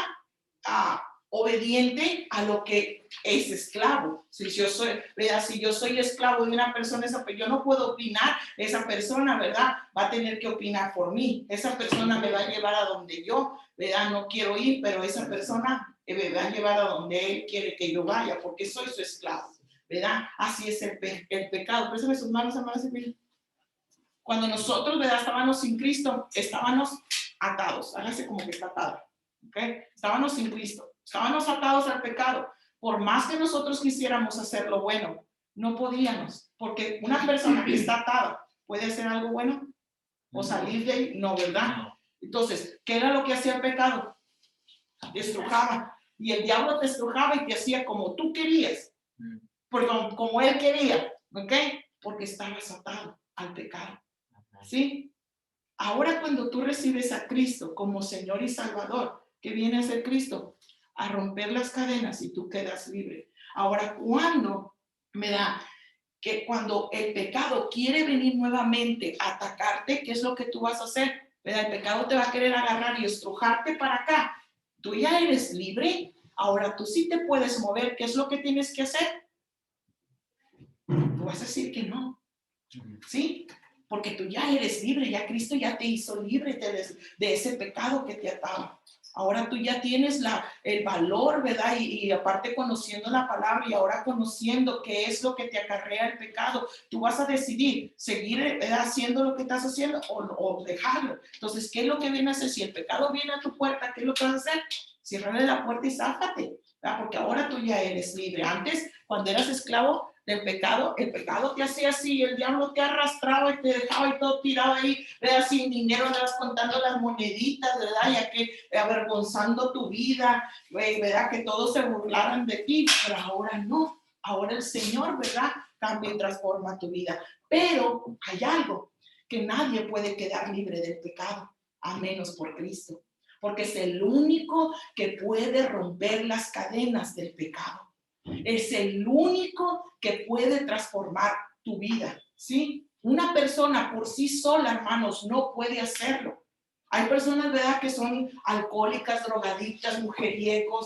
obediente a lo que es esclavo. Si yo soy, ¿verdad?, si yo soy esclavo de una persona, yo no puedo opinar, esa persona, ¿verdad?, va a tener que opinar por mí. Esa persona me va a llevar a donde yo, ¿verdad?, no quiero ir, pero esa persona me va a llevar a donde él quiere que yo vaya, porque soy su esclavo, ¿verdad? Así es el pecado. Préstame sus manos, hermanos. Cuando nosotros, ¿verdad?, estábamos sin Cristo, estábamos atados. Hágase como que está atado, ¿ok? Estábamos sin Cristo. Estábamos atados al pecado. Por más que nosotros quisiéramos hacer lo bueno, no podíamos, porque una persona que está atada puede hacer algo bueno o salir de ahí, no, ¿verdad? Entonces, ¿qué era lo que hacía el pecado? Te estrujaba, y el diablo te estrujaba y te hacía como tú querías, como él quería, ¿ok? Porque estabas atado al pecado, ¿sí? Ahora cuando tú recibes a Cristo como Señor y Salvador, ¿qué viene a ser Cristo? A romper las cadenas y tú quedas libre. Ahora, cuando el pecado quiere venir nuevamente a atacarte, ¿qué es lo que tú vas a hacer? ¿Verdad? El pecado te va a querer agarrar y estrujarte para acá. Tú ya eres libre. Ahora tú sí te puedes mover. ¿Qué es lo que tienes que hacer? Tú vas a decir que no. ¿Sí? Porque tú ya eres libre, ya Cristo ya te hizo libre de ese pecado que te ataba. Ahora tú ya tienes el valor, ¿verdad? Y aparte conociendo la palabra y ahora conociendo qué es lo que te acarrea el pecado, tú vas a decidir seguir haciendo lo que estás haciendo o dejarlo. Entonces, ¿qué es lo que viene a hacer? Si el pecado viene a tu puerta, ¿qué es lo que vas a hacer? Ciérrale la puerta y záfate, ¿verdad? Porque ahora tú ya eres libre. Antes, cuando eras esclavo del pecado, el pecado te hacía así, el diablo te arrastraba y te dejaba y todo tirado ahí, ¿verdad? Sin dinero, andabas contando las moneditas, ¿verdad? Ya que avergonzando tu vida, ¿verdad? Que todos se burlaran de ti, pero ahora no. Ahora el Señor, ¿verdad? Cambia y transforma tu vida. Pero hay algo, que nadie puede quedar libre del pecado, a menos por Cristo, porque es el único que puede romper las cadenas del pecado. Es el único que puede transformar tu vida, ¿sí? Una persona por sí sola, hermanos, no puede hacerlo. Hay personas, ¿verdad?, que son alcohólicas, drogadictas, hombriegas,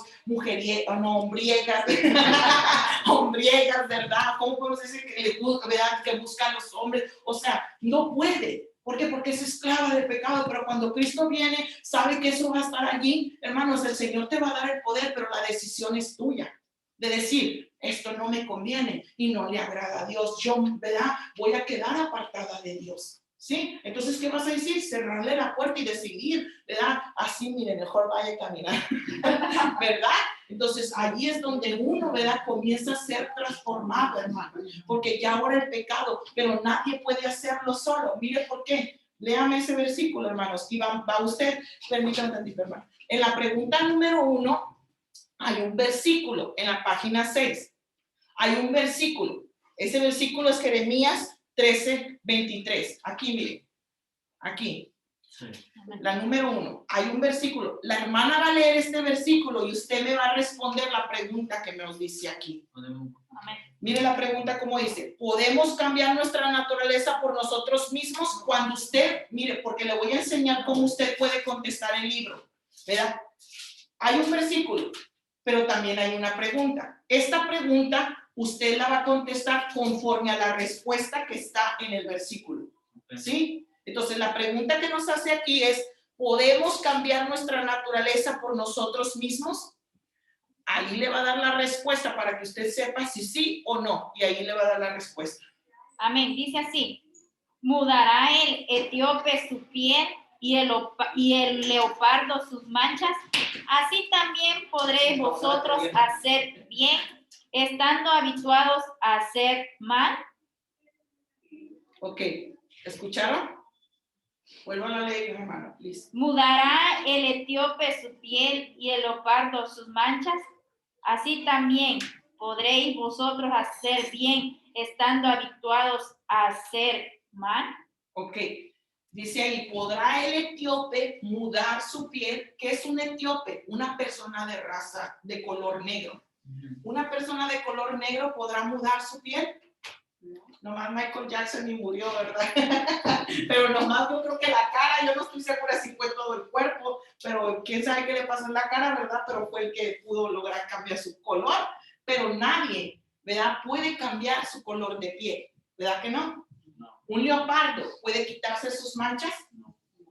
hombriegas, ¿verdad? ¿Cómo podemos decir que les busca, ¿verdad?, que buscan los hombres? O sea, no puede. ¿Por qué? Porque es esclava del pecado, pero cuando Cristo viene, sabe que eso va a estar allí. Hermanos, el Señor te va a dar el poder, pero la decisión es tuya. De decir, esto no me conviene y no le agrada a Dios. Yo, ¿verdad?, voy a quedar apartada de Dios. ¿Sí? Entonces, ¿qué vas a decir? Cerrarle la puerta y decidir, ¿verdad? Así, mire, mejor vaya a caminar, ¿verdad? Entonces, allí es donde uno, ¿verdad?, comienza a ser transformado, hermano, porque ya ahora el pecado, pero nadie puede hacerlo solo. Mire por qué. Léame ese versículo, hermanos, y va usted, permítanme tantito, hermano. En la pregunta número 1, hay un versículo en la página 6. Hay un versículo. Ese versículo es Jeremías 13:23. Aquí, mire. Aquí. Sí. La número 1. Hay un versículo. La hermana va a leer este versículo y usted me va a responder la pregunta que nos dice aquí. Amén. Mire la pregunta como dice. ¿Podemos cambiar nuestra naturaleza por nosotros mismos? Cuando usted, mire, porque le voy a enseñar cómo usted puede contestar el libro, ¿verdad? Hay un versículo, pero también hay una pregunta. Esta pregunta usted la va a contestar conforme a la respuesta que está en el versículo, ¿sí? Entonces, la pregunta que nos hace aquí es, ¿podemos cambiar nuestra naturaleza por nosotros mismos? Ahí le va a dar la respuesta para que usted sepa si sí o no, y ahí le va a dar la respuesta. Amén. Dice así: mudará el etíope su piel y el leopardo sus manchas. Así también podréis vosotros hacer bien, estando habituados a hacer mal. Ok, ¿escucharon? Vuelvan a leer, hermano, please. Mudará el etíope su piel y el leopardo sus manchas. Así también podréis vosotros hacer bien, estando habituados a hacer mal. Ok, dice ahí, ¿podrá el etíope mudar su piel? ¿Qué es un etíope? Una persona de raza de color negro. ¿Una persona de color negro podrá mudar su piel? Nomás Michael Jackson ni murió, ¿verdad? Pero nomás yo creo que la cara, yo no estoy segura si fue todo el cuerpo, pero quién sabe qué le pasó en la cara, ¿verdad? Pero fue el que pudo lograr cambiar su color, pero nadie, ¿verdad?, puede cambiar su color de piel, ¿verdad que no? No. ¿Un leopardo puede quitarse sus manchas?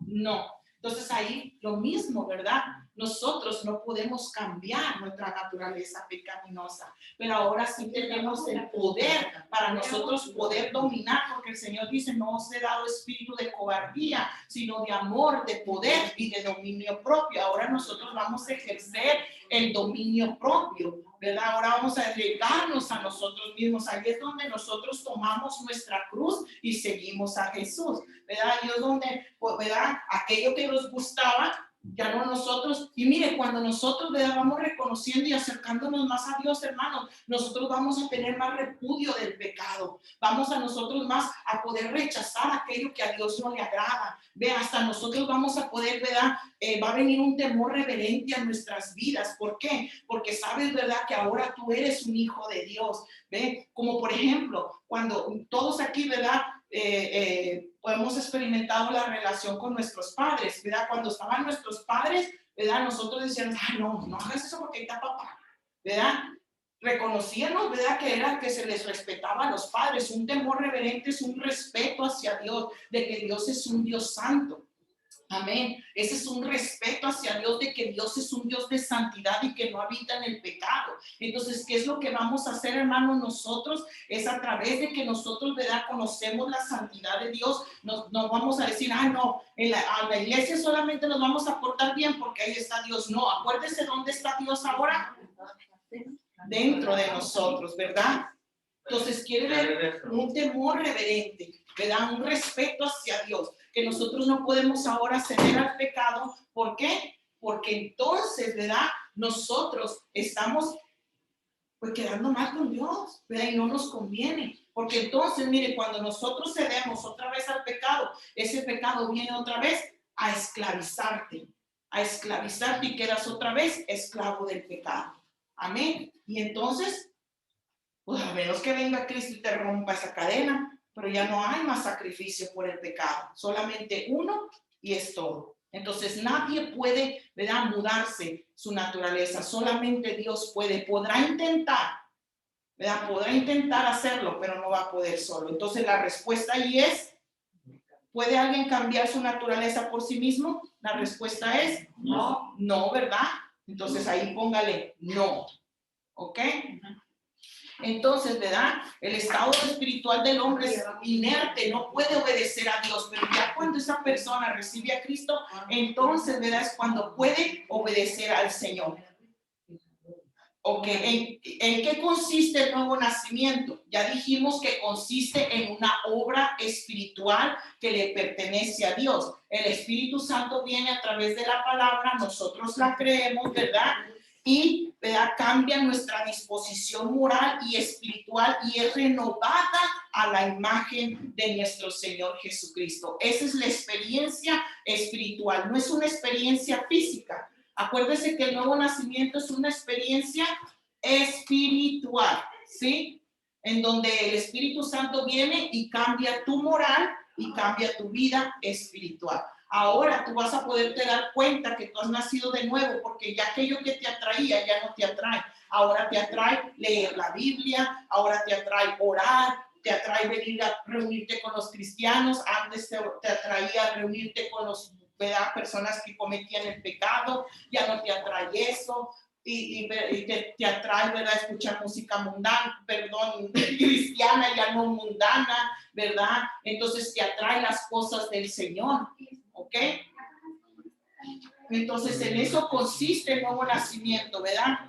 No. Entonces ahí lo mismo, ¿verdad? Nosotros no podemos cambiar nuestra naturaleza pecaminosa, pero ahora sí tenemos el poder para nosotros poder dominar, porque el Señor dice, no os he dado espíritu de cobardía, sino de amor, de poder y de dominio propio. Ahora nosotros vamos a ejercer el dominio propio, ¿verdad? Ahora vamos a entregarnos a nosotros mismos. Ahí es donde nosotros tomamos nuestra cruz y seguimos a Jesús, ¿verdad? Ahí es donde, ¿verdad?, aquello que nos gustaba, ya no nosotros. Y mire, cuando nosotros, ¿verdad?, vamos reconociendo y acercándonos más a Dios, hermanos, nosotros vamos a tener más repudio del pecado. Vamos a nosotros más a poder rechazar aquello que a Dios no le agrada. Ve, hasta nosotros vamos a poder, ¿verdad? Va a venir un temor reverente a nuestras vidas. ¿Por qué? Porque sabes, ¿verdad?, que ahora tú eres un hijo de Dios. Ve, como por ejemplo, cuando todos aquí, ¿verdad?, hemos experimentado la relación con nuestros padres, ¿verdad? Cuando estaban nuestros padres, ¿verdad?, nosotros decíamos, no hagas eso porque ahí está papá, ¿verdad? Reconocíamos, ¿verdad?, que era que se les respetaba a los padres. Un temor reverente es un respeto hacia Dios, de que Dios es un Dios santo. Amén. Ese es un respeto hacia Dios, de que Dios es un Dios de santidad y que no habita en el pecado. Entonces, ¿qué es lo que vamos a hacer, hermanos? Nosotros es a través de que nosotros, ¿verdad?, conocemos la santidad de Dios. No vamos a decir, no, a la iglesia solamente nos vamos a portar bien porque ahí está Dios. No, acuérdese dónde está Dios ahora. dentro de nosotros, ¿verdad? Entonces quiere ver un temor reverente, ¿verdad? Un respeto hacia Dios, que nosotros no podemos ahora ceder al pecado. ¿Por qué? Porque entonces, ¿verdad? Nosotros estamos pues quedando mal con Dios, ¿verdad? Y no nos conviene. Porque entonces, mire, cuando nosotros cedemos otra vez al pecado, ese pecado viene otra vez a esclavizarte y quedas otra vez esclavo del pecado. Amén. Y entonces, pues a menos que venga Cristo y te rompa esa cadena, pero ya no hay más sacrificio por el pecado, solamente uno y es todo. Entonces nadie puede, ¿verdad?, mudarse su naturaleza, solamente Dios puede, podrá intentar, ¿verdad? Podrá intentar hacerlo, pero no va a poder solo. Entonces la respuesta ahí es, ¿puede alguien cambiar su naturaleza por sí mismo? La respuesta es no, no, ¿verdad? Entonces ahí póngale no, ¿ok? Entonces, ¿verdad? El estado espiritual del hombre es inerte, no puede obedecer a Dios, pero ya cuando esa persona recibe a Cristo, entonces, ¿verdad? Es cuando puede obedecer al Señor. Ok, ¿en qué consiste el nuevo nacimiento? Ya dijimos que consiste en una obra espiritual que le pertenece a Dios. El Espíritu Santo viene a través de la palabra, nosotros la creemos, ¿verdad? Y, ¿verdad?, cambia nuestra disposición moral y espiritual y es renovada a la imagen de nuestro Señor Jesucristo. Esa es la experiencia espiritual, no es una experiencia física. Acuérdese que el nuevo nacimiento es una experiencia espiritual, ¿sí? En donde el Espíritu Santo viene y cambia tu moral y cambia tu vida espiritual. Ahora tú vas a poderte dar cuenta que tú has nacido de nuevo, porque ya aquello que te atraía ya no te atrae. Ahora te atrae leer la Biblia, ahora te atrae orar, te atrae venir a reunirte con los cristianos. Antes te atraía reunirte con los, ¿verdad?, personas que cometían el pecado. Ya no te atrae eso. Y te atrae, ¿verdad?, escuchar música mundana, cristiana, ya no mundana, ¿verdad? Entonces te atrae las cosas del Señor, ¿ok? Entonces en eso consiste el nuevo nacimiento, ¿verdad?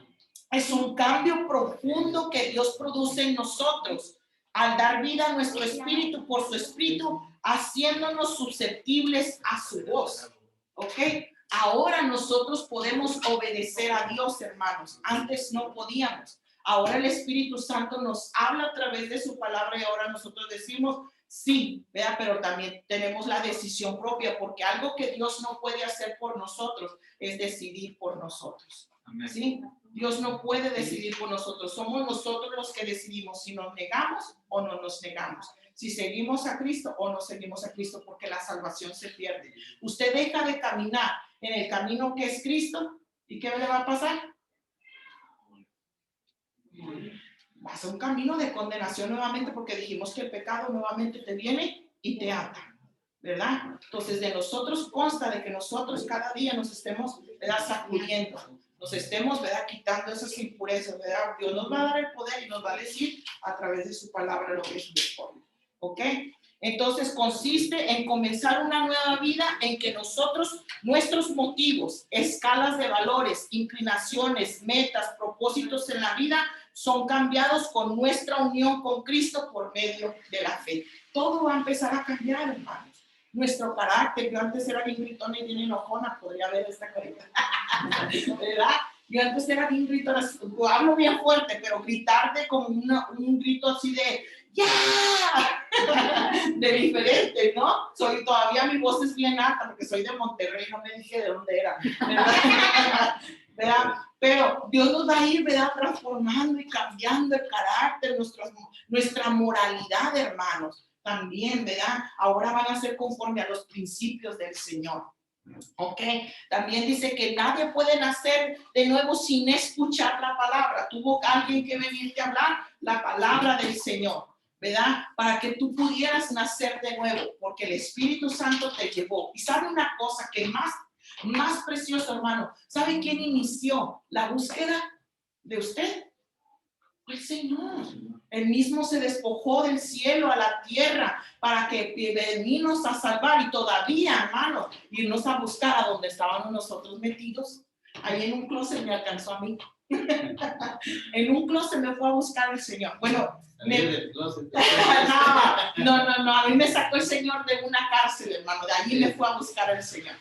Es un cambio profundo que Dios produce en nosotros al dar vida a nuestro espíritu por su espíritu, haciéndonos susceptibles a su voz, ¿ok? Ahora nosotros podemos obedecer a Dios, hermanos. Antes no podíamos. Ahora el Espíritu Santo nos habla a través de su palabra y ahora nosotros decimos sí, ¿verdad? Pero también tenemos la decisión propia, porque algo que Dios no puede hacer por nosotros es decidir por nosotros. Amén. ¿Sí? Dios no puede decidir por nosotros. Somos nosotros los que decidimos si nos negamos o no nos negamos. Si seguimos a Cristo o no seguimos a Cristo, porque la salvación se pierde. Usted deja de caminar en el camino que es Cristo, ¿y qué le va a pasar? Va a ser un camino de condenación nuevamente, porque dijimos que el pecado nuevamente te viene y te ata, ¿verdad? Entonces de nosotros consta de que nosotros cada día nos estemos, ¿verdad?, sacudiendo, nos estemos, ¿verdad?, quitando esas impurezas, ¿verdad? Dios nos va a dar el poder y nos va a decir a través de su palabra lo que es mejor, ¿ok? Entonces consiste en comenzar una nueva vida en que nosotros, nuestros motivos, escalas de valores, inclinaciones, metas, propósitos en la vida son cambiados con nuestra unión con Cristo por medio de la fe. Todo va a empezar a cambiar, hermanos. Nuestro carácter, yo antes era bien gritona y bien enojona, podría ver esta carita, ¿verdad? Yo antes era bien gritona, hablo bien fuerte, pero gritarte como un grito así de ¡ya! De diferente, ¿no? Todavía mi voz es bien alta porque soy de Monterrey, no me dije de dónde era, ¿verdad? Pero Dios nos va a ir, ¿verdad?, transformando y cambiando el carácter, nuestra moralidad, hermanos, también, ¿verdad? Ahora van a ser conforme a los principios del Señor. Ok, también dice que nadie puede nacer de nuevo sin escuchar la palabra. Tuvo alguien que venirte a hablar la palabra del Señor, ¿verdad? Para que tú pudieras nacer de nuevo, porque el Espíritu Santo te llevó. Y sabe una cosa que más precioso, hermano, ¿sabe quién inició la búsqueda de usted? El Señor. Él mismo se despojó del cielo a la tierra para que venirnos a salvar, y todavía, hermano, irnos a buscar a donde estábamos nosotros metidos. Ahí en un closet me alcanzó a mí, En un closet me fue a buscar el Señor. Bueno, Salir del closet. no, a mí me sacó el Señor de una cárcel, hermano, de allí me fue a buscar el Señor,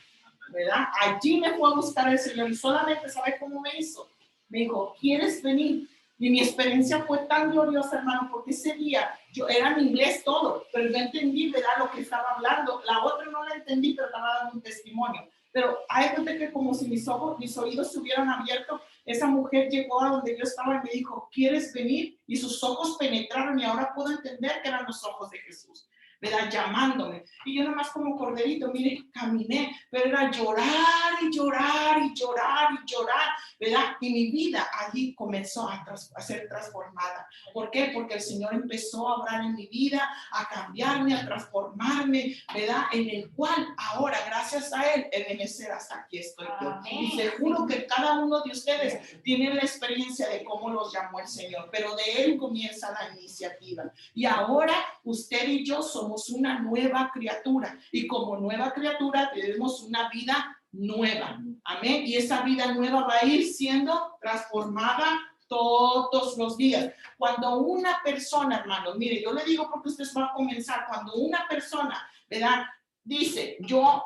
¿verdad? Allí me fue a buscar el Señor y solamente, ¿sabe cómo me hizo? Me dijo, ¿quieres venir? Y mi experiencia fue tan gloriosa, hermano, porque ese día yo era en inglés todo, pero yo entendí, ¿verdad?, lo que estaba hablando. La otra no la entendí, pero estaba dando un testimonio. Pero hay gente que como si mis oídos se hubieran abierto. Esa mujer llegó a donde yo estaba y me dijo, ¿quieres venir? Y sus ojos penetraron y ahora puedo entender que eran los ojos de Jesús, ¿verdad? Llamándome. Y yo nomás como corderito, mire, caminé, pero era llorar y llorar y llorar y llorar, ¿verdad? Y mi vida allí comenzó a ser transformada. ¿Por qué? Porque el Señor empezó a obrar en mi vida, a cambiarme, a transformarme, ¿verdad? En el cual ahora, gracias a Él, Ebenezer, hasta aquí estoy yo. Amén. Y seguro que cada uno de ustedes tiene la experiencia de cómo los llamó el Señor, pero de Él comienza la iniciativa. Y ahora usted y yo somos una nueva criatura. Y como nueva criatura tenemos una vida nueva. Amén. Y esa vida nueva va a ir siendo transformada todos los días. Cuando una persona, hermano, mire, yo le digo porque usted va a comenzar, cuando una persona, ¿verdad?, dice, yo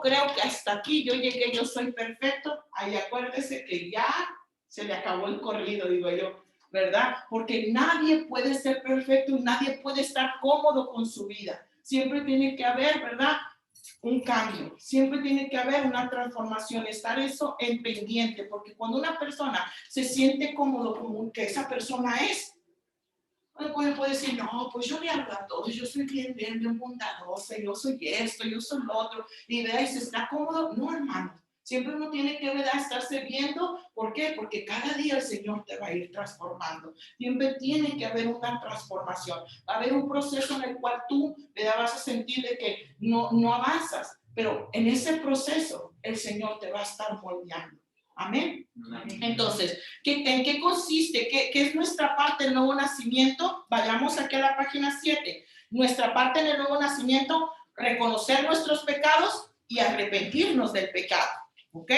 creo que hasta aquí yo llegué, yo soy perfecto, ahí acuérdese que ya se le acabó el corrido, digo yo, ¿verdad? Porque nadie puede ser perfecto y nadie puede estar cómodo con su vida. Siempre tiene que haber, ¿verdad?, un cambio, siempre tiene que haber una transformación, estar eso en pendiente, porque cuando una persona se siente cómodo como que esa persona es, puede decir, no, pues yo le hablo a todos, yo soy bien bondadosa, yo soy esto, yo soy lo otro, y vea, y se está cómodo. No, hermano, siempre uno tiene que, ¿verdad?, estarse viendo. ¿Por qué? Porque cada día el Señor te va a ir transformando. Siempre tiene que haber una transformación. Va a haber un proceso en el cual tú, ¿verdad?, vas a sentir de que no avanzas, pero en ese proceso el Señor te va a estar moldeando. Amén. Entonces, ¿en qué consiste? ¿Qué es nuestra parte del nuevo nacimiento? Vayamos aquí a la página 7. Nuestra parte en el nuevo nacimiento, reconocer nuestros pecados y arrepentirnos del pecado. ¿Ok?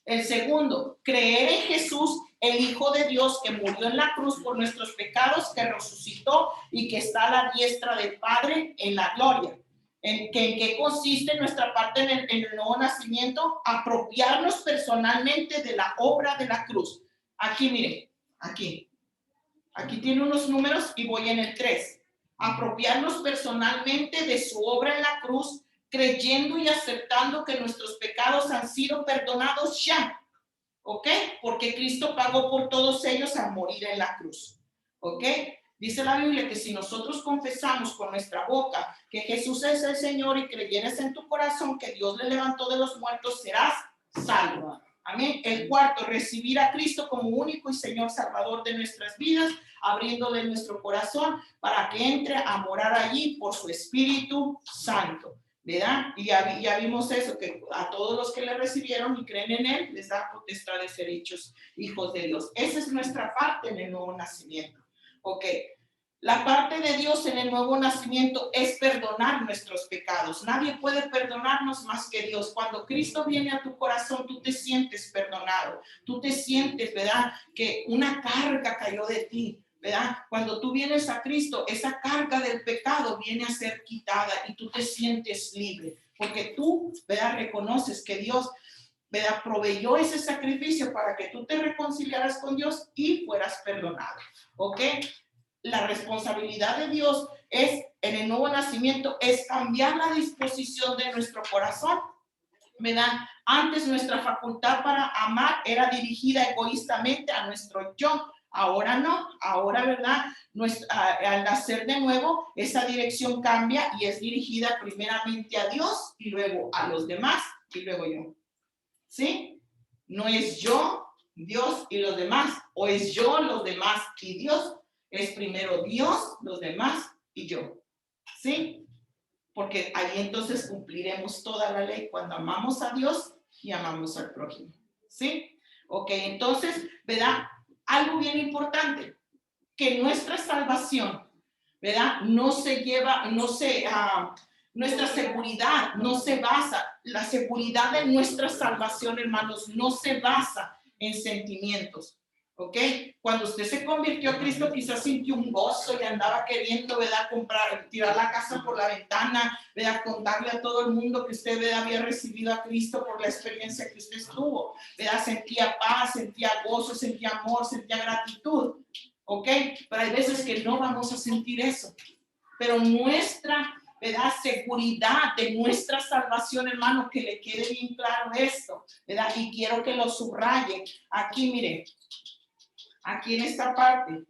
El segundo, creer en Jesús, el Hijo de Dios que murió en la cruz por nuestros pecados, que resucitó y que está a la diestra del Padre en la gloria. ¿En qué consiste nuestra parte en el nuevo nacimiento? Apropiarnos personalmente de la obra de la cruz. Aquí, miren, aquí tiene unos números y voy en el 3. Apropiarnos personalmente de su obra en la cruz, creyendo y aceptando que nuestros pecados han sido perdonados ya. ¿Ok? Porque Cristo pagó por todos ellos al morir en la cruz. ¿Ok? Dice la Biblia que si nosotros confesamos con nuestra boca que Jesús es el Señor y creyeres en tu corazón que Dios le levantó de los muertos, serás salvo. Amén. El cuarto, recibir a Cristo como único y Señor Salvador de nuestras vidas, abriéndole nuestro corazón para que entre a morar allí por su Espíritu Santo. ¿Verdad? Y ya vimos eso, que a todos los que le recibieron y creen en Él, les da potestad de ser hechos hijos de Dios. Esa es nuestra parte en el nuevo nacimiento. Ok, la parte de Dios en el nuevo nacimiento es perdonar nuestros pecados. Nadie puede perdonarnos más que Dios. Cuando Cristo viene a tu corazón, tú te sientes perdonado. Tú te sientes, ¿verdad?, que una carga cayó de ti, ¿verdad? Cuando tú vienes a Cristo, esa carga del pecado viene a ser quitada y tú te sientes libre. Porque tú, ¿verdad?, reconoces que Dios, ¿verdad?, proveyó ese sacrificio para que tú te reconciliaras con Dios y fueras perdonado. ¿Ok? La responsabilidad de Dios es, en el nuevo nacimiento, es cambiar la disposición de nuestro corazón, ¿verdad? Antes nuestra facultad para amar era dirigida egoístamente a nuestro yo. Ahora no, ahora, ¿verdad?, al nacer de nuevo, esa dirección cambia y es dirigida primeramente a Dios y luego a los demás y luego yo. ¿Sí? No es yo, Dios y los demás, o es yo, los demás y Dios. Es primero Dios, los demás y yo. ¿Sí? Porque ahí entonces cumpliremos toda la ley cuando amamos a Dios y amamos al prójimo. ¿Sí? Ok, entonces, ¿verdad? Algo bien importante, que nuestra salvación, ¿verdad?, nuestra seguridad no se basa, la seguridad de nuestra salvación, hermanos, no se basa en sentimientos. ¿Ok? Cuando usted se convirtió a Cristo, quizás sintió un gozo y andaba queriendo, ¿verdad? Tirar la casa por la ventana, ¿verdad? Contarle a todo el mundo que usted, ¿verdad? Había recibido a Cristo por la experiencia que usted tuvo, ¿verdad? Sentía paz, sentía gozo, sentía amor, sentía gratitud. ¿Ok? Pero hay veces que no vamos a sentir eso. Pero nuestra, ¿verdad? Seguridad de nuestra salvación, hermano, que le quede bien claro esto, ¿verdad? Y quiero que lo subraye. Aquí, miren. Aquí en esta parte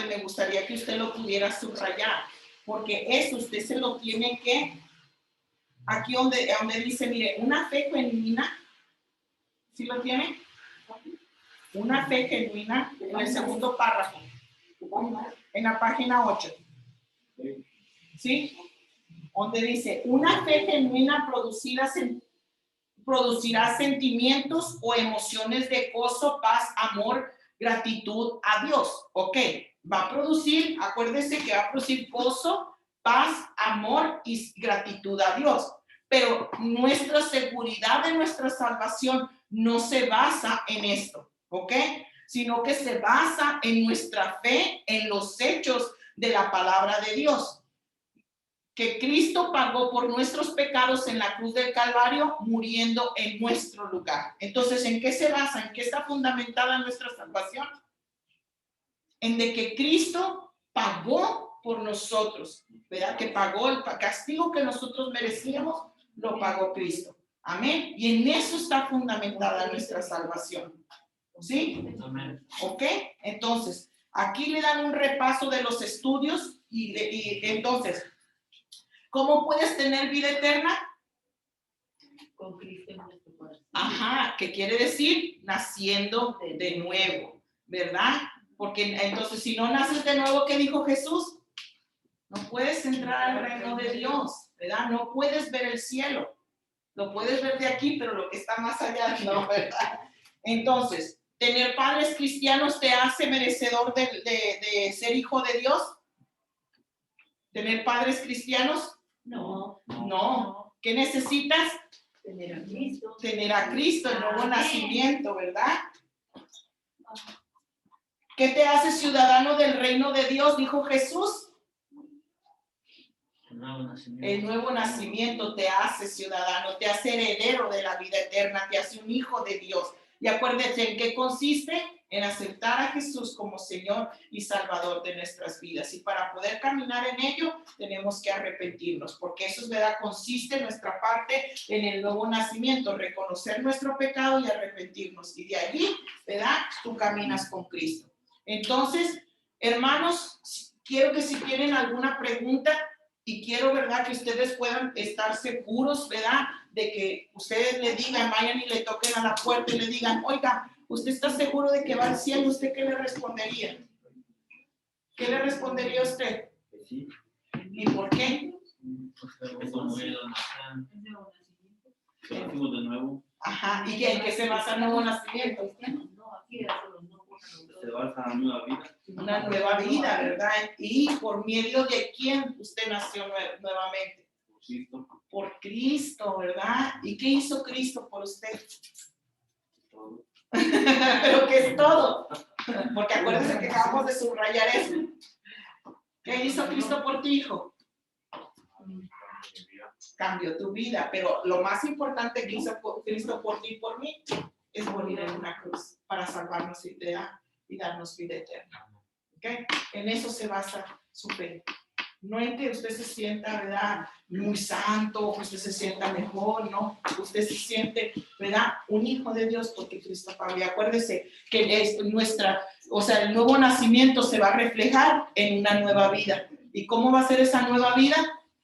me gustaría que usted lo pudiera subrayar, porque eso usted se lo tiene que, aquí donde dice, mire, una fe genuina, ¿sí lo tiene? Una fe genuina, en el segundo párrafo, en la página 8, ¿sí? Donde dice, una fe genuina producirá sentimientos o emociones de gozo, paz, amor, gratitud a Dios. Ok, va a producir, acuérdese que va a producir gozo, paz, amor y gratitud a Dios. Pero nuestra seguridad de nuestra salvación no se basa en esto, ¿ok? Sino que se basa en nuestra fe, en los hechos de la palabra de Dios. Que Cristo pagó por nuestros pecados en la cruz del Calvario, muriendo en nuestro lugar. Entonces, ¿en qué se basa? ¿En qué está fundamentada nuestra salvación? En de que Cristo pagó por nosotros, ¿verdad? Que pagó el castigo que nosotros merecíamos, lo pagó Cristo. Amén. Y en eso está fundamentada nuestra salvación. ¿Sí? Amén. ¿Ok? Entonces, aquí le dan un repaso de los estudios y entonces, ¿cómo puedes tener vida eterna? Con Cristo en nuestro corazón. Ajá, ¿qué quiere decir? Naciendo de nuevo, ¿verdad? Porque entonces si no naces de nuevo, ¿qué dijo Jesús? No puedes entrar al reino de Dios, ¿verdad? No puedes ver el cielo. Lo puedes ver de aquí, pero lo que está más allá, no, ¿verdad? Entonces, ¿tener padres cristianos te hace merecedor de ser hijo de Dios? ¿Tener padres cristianos? No. No. ¿Qué necesitas? Tener a Cristo. Tener a Cristo, el nuevo nacimiento, ¿verdad? ¿Qué te hace ciudadano del reino de Dios? Dijo Jesús. El nuevo nacimiento te hace ciudadano, te hace heredero de la vida eterna, te hace un hijo de Dios. Y acuérdate en qué consiste, en aceptar a Jesús como Señor y Salvador de nuestras vidas. Y para poder caminar en ello, tenemos que arrepentirnos, porque eso es verdad, consiste en nuestra parte en el nuevo nacimiento, reconocer nuestro pecado y arrepentirnos. Y de allí, ¿verdad? Tú caminas con Cristo. Entonces, hermanos, quiero que si tienen alguna pregunta, y quiero, ¿verdad?, que ustedes puedan estar seguros, ¿verdad?, de que ustedes le digan, vayan y le toquen a la puerta y le digan, oiga, ¿usted está seguro de que va al cielo? ¿Usted qué le respondería? ¿Qué le respondería a usted? Sí. ¿Y por qué? Nacimos de nuevo. Ajá, ¿y en qué se basa el nuevo nacimiento? No, aquí era solo no. Se basa en una nueva vida. Una nueva vida, ¿verdad? ¿Y por medio de quién usted nació nuevamente? Cristo. Por Cristo, ¿verdad? ¿Y qué hizo Cristo por usted? Todo. Pero ¿qué es todo? Porque acuérdense que acabamos de subrayar eso. ¿Qué hizo Cristo por ti, hijo? Cambió tu vida, pero lo más importante que hizo Cristo por ti y por mí es morir en una cruz para salvarnos y darnos vida eterna. ¿Okay? En eso se basa su fe. No en que usted se sienta, ¿verdad?, muy santo, que usted se sienta mejor, ¿no? Usted se siente, ¿verdad?, un hijo de Dios porque Cristo pagó. Y acuérdese que es el nuevo nacimiento se va a reflejar en una nueva vida. ¿Y cómo va a ser esa nueva vida?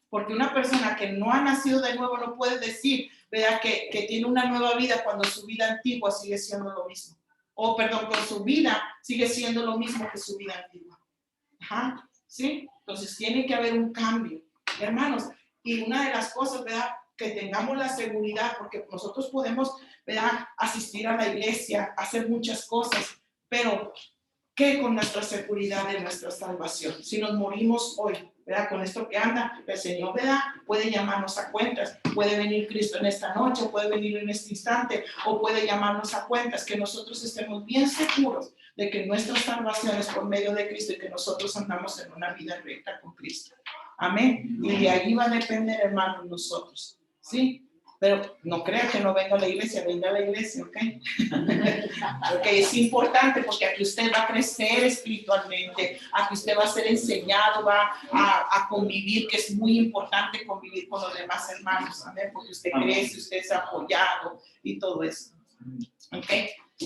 Porque una persona que no ha nacido de nuevo no puede decir, ¿verdad?, que tiene una nueva vida cuando su vida antigua sigue siendo lo mismo. Con su vida sigue siendo lo mismo que su vida antigua. Ajá, ¿sí? Entonces tiene que haber un cambio, hermanos. Y una de las cosas, ¿verdad?, que tengamos la seguridad, porque nosotros podemos, ¿verdad?, asistir a la iglesia, hacer muchas cosas, pero ¿qué con nuestra seguridad de nuestra salvación? Si nos morimos hoy, ¿verdad? Con esto que anda, el Señor, ¿verdad? Puede llamarnos a cuentas, puede venir Cristo en esta noche, puede venir en este instante, o puede llamarnos a cuentas, que nosotros estemos bien seguros de que nuestra salvación es por medio de Cristo y que nosotros andamos en una vida recta con Cristo. Amén. Y de ahí va a depender, hermanos, nosotros, ¿sí? Pero no crea que no venga a la iglesia, venga a la iglesia, ¿ok? Porque es importante, porque aquí usted va a crecer espiritualmente, aquí usted va a ser enseñado, va a convivir, que es muy importante convivir con los demás hermanos, ¿amén? Porque usted crece, usted es apoyado y todo eso, ¿ok?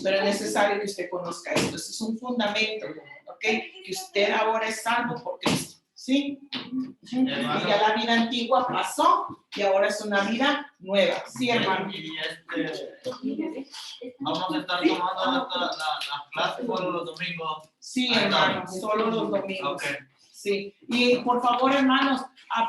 Pero es necesario que usted conozca esto, eso es un fundamento, ¿ok? Que usted ahora es salvo por Cristo. ¿Sí? Y ya la vida antigua pasó y ahora es una vida nueva. Sí, hermano. Y vamos a estar tomando la clase solo los domingos. Sí, hermano, solo los domingos. Ok. Sí. Y por favor, hermanos,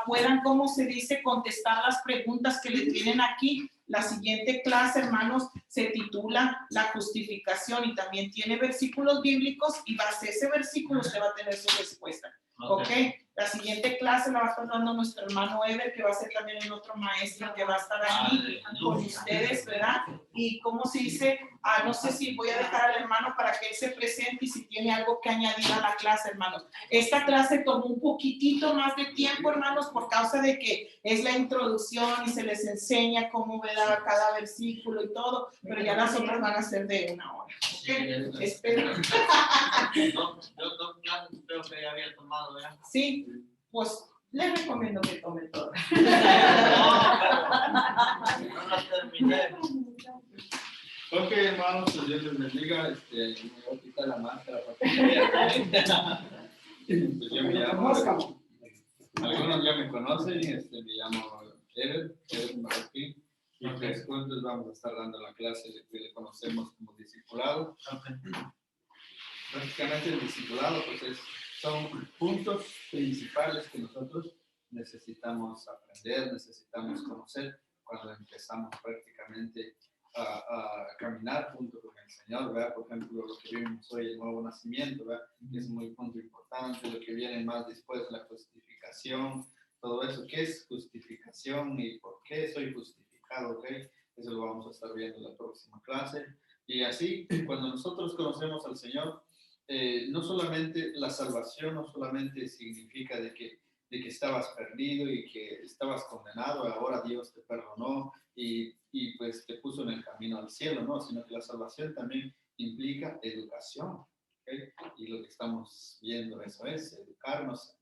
puedan, ¿cómo se dice? Contestar las preguntas que le tienen aquí. La siguiente clase, hermanos, se titula La justificación y también tiene versículos bíblicos y base ese versículo usted va a tener su respuesta. Ok, la siguiente clase la va a estar dando nuestro hermano Ever, que va a ser también el otro maestro que va a estar aquí con ustedes, ¿verdad? Y cómo se dice, no sé si voy a dejar al hermano para que él se presente y si tiene algo que añadir a la clase, hermanos. Esta clase tomó un poquitito más de tiempo, hermanos, por causa de que es la introducción y se les enseña cómo ver cada versículo y todo, pero ya las otras van a ser de 1 hora. ¿Ok? Espero. Yo creo que ya había tomado, ¿verdad? Sí, pues les recomiendo que tomen todo. No la terminé. Ok, hermanos, pues Dios les bendiga. Me voy a quitar la máscara para que me vean. Pues yo me llamo, algunos ya me conocen, me llamo Ever Marroquín. Y pues juntos vamos a estar dando la clase que le conocemos como discipulado. Prácticamente el discipulado pues son puntos principales que nosotros necesitamos aprender, necesitamos conocer cuando empezamos prácticamente a caminar junto con el Señor, ¿verdad? Por ejemplo, lo que vimos hoy, el nuevo nacimiento, ¿verdad? Es muy punto importante, lo que viene más después, la justificación, todo eso, ¿qué es justificación y por qué soy justificado? ¿Ok? Eso lo vamos a estar viendo en la próxima clase. Y así, cuando nosotros conocemos al Señor, no solamente la salvación, no solamente significa de que estabas perdido y que estabas condenado, ahora Dios te perdonó y pues te puso en el camino al cielo, ¿no? Sino que la salvación también implica educación, ¿okay? Y lo que estamos viendo eso es educarnos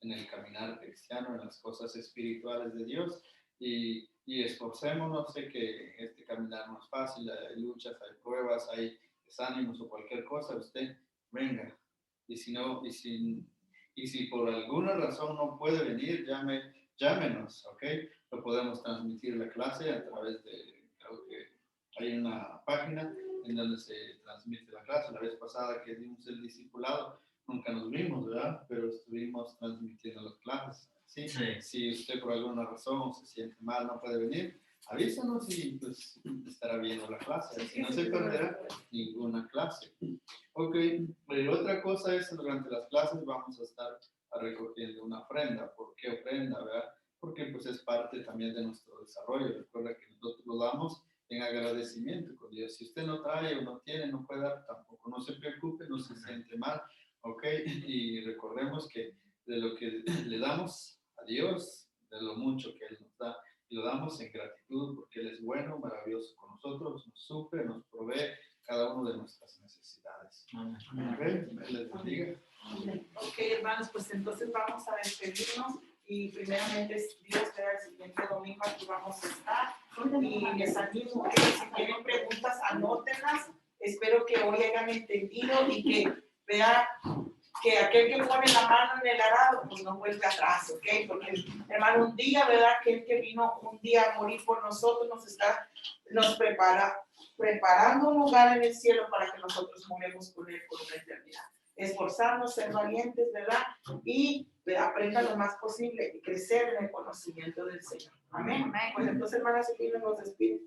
en el caminar cristiano, en las cosas espirituales de Dios y esforcémonos, sé que este caminar no es fácil, hay luchas, hay pruebas, hay desánimos o cualquier cosa, usted venga, y si por alguna razón no puede venir, llámenos, ¿ok? Lo podemos transmitir la clase a través de, creo que hay una página en donde se transmite la clase. La vez pasada que dimos el discipulado, nunca nos vimos, ¿verdad? Pero estuvimos transmitiendo las clases, ¿sí? Sí. Si usted por alguna razón se siente mal, no puede venir, avísanos y pues estará viendo la clase. Así no se perderá ninguna clase. Ok, otra cosa es durante las clases vamos a estar recogiendo una ofrenda. ¿Por qué ofrenda, verdad? Porque pues es parte también de nuestro desarrollo. Recuerda que nosotros lo damos en agradecimiento con Dios. Si usted no trae o no tiene, no puede dar, tampoco no se preocupe, no se siente mal. Ok, y recordemos que de lo que le damos a Dios, de lo mucho que Él nos da, y lo damos en gratitud porque Él es bueno, maravilloso con nosotros, nos suple, nos provee cada uno de nuestras necesidades. Amén. Les bendiga. Ok, hermanos, pues entonces vamos a despedirnos y primeramente Dios será el siguiente domingo aquí vamos a estar y les animo que si tienen preguntas anótenlas. Espero que hoy hayan entendido y que vean que aquel que pone la mano en el arado, pues no vuelve atrás, ¿ok? Porque, hermano, un día, ¿verdad? Aquel que vino un día a morir por nosotros nos preparando un lugar en el cielo para que nosotros moremos con él por la eternidad. Esforzarnos, ser valientes, ¿verdad? Y aprender lo más posible y crecer en el conocimiento del Señor. Amén. Pues entonces, hermanas y nos despiden.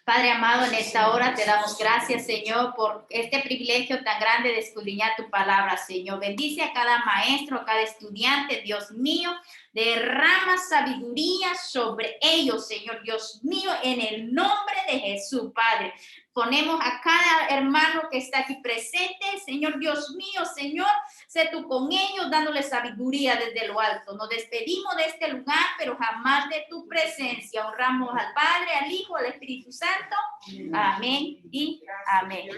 Padre amado, en esta hora te damos gracias, Señor, por este privilegio tan grande de escudriñar tu palabra, Señor. Bendice a cada maestro, a cada estudiante, Dios mío. Derrama sabiduría sobre ellos, Señor, Dios mío, en el nombre de Jesús, Padre. Ponemos a cada hermano que está aquí presente, Señor, Dios mío, Señor, sé tú con ellos, dándoles sabiduría desde lo alto. Nos despedimos de este lugar, pero jamás de tu presencia. Honramos al Padre, al Hijo, al Espíritu Santo. Amén y amén.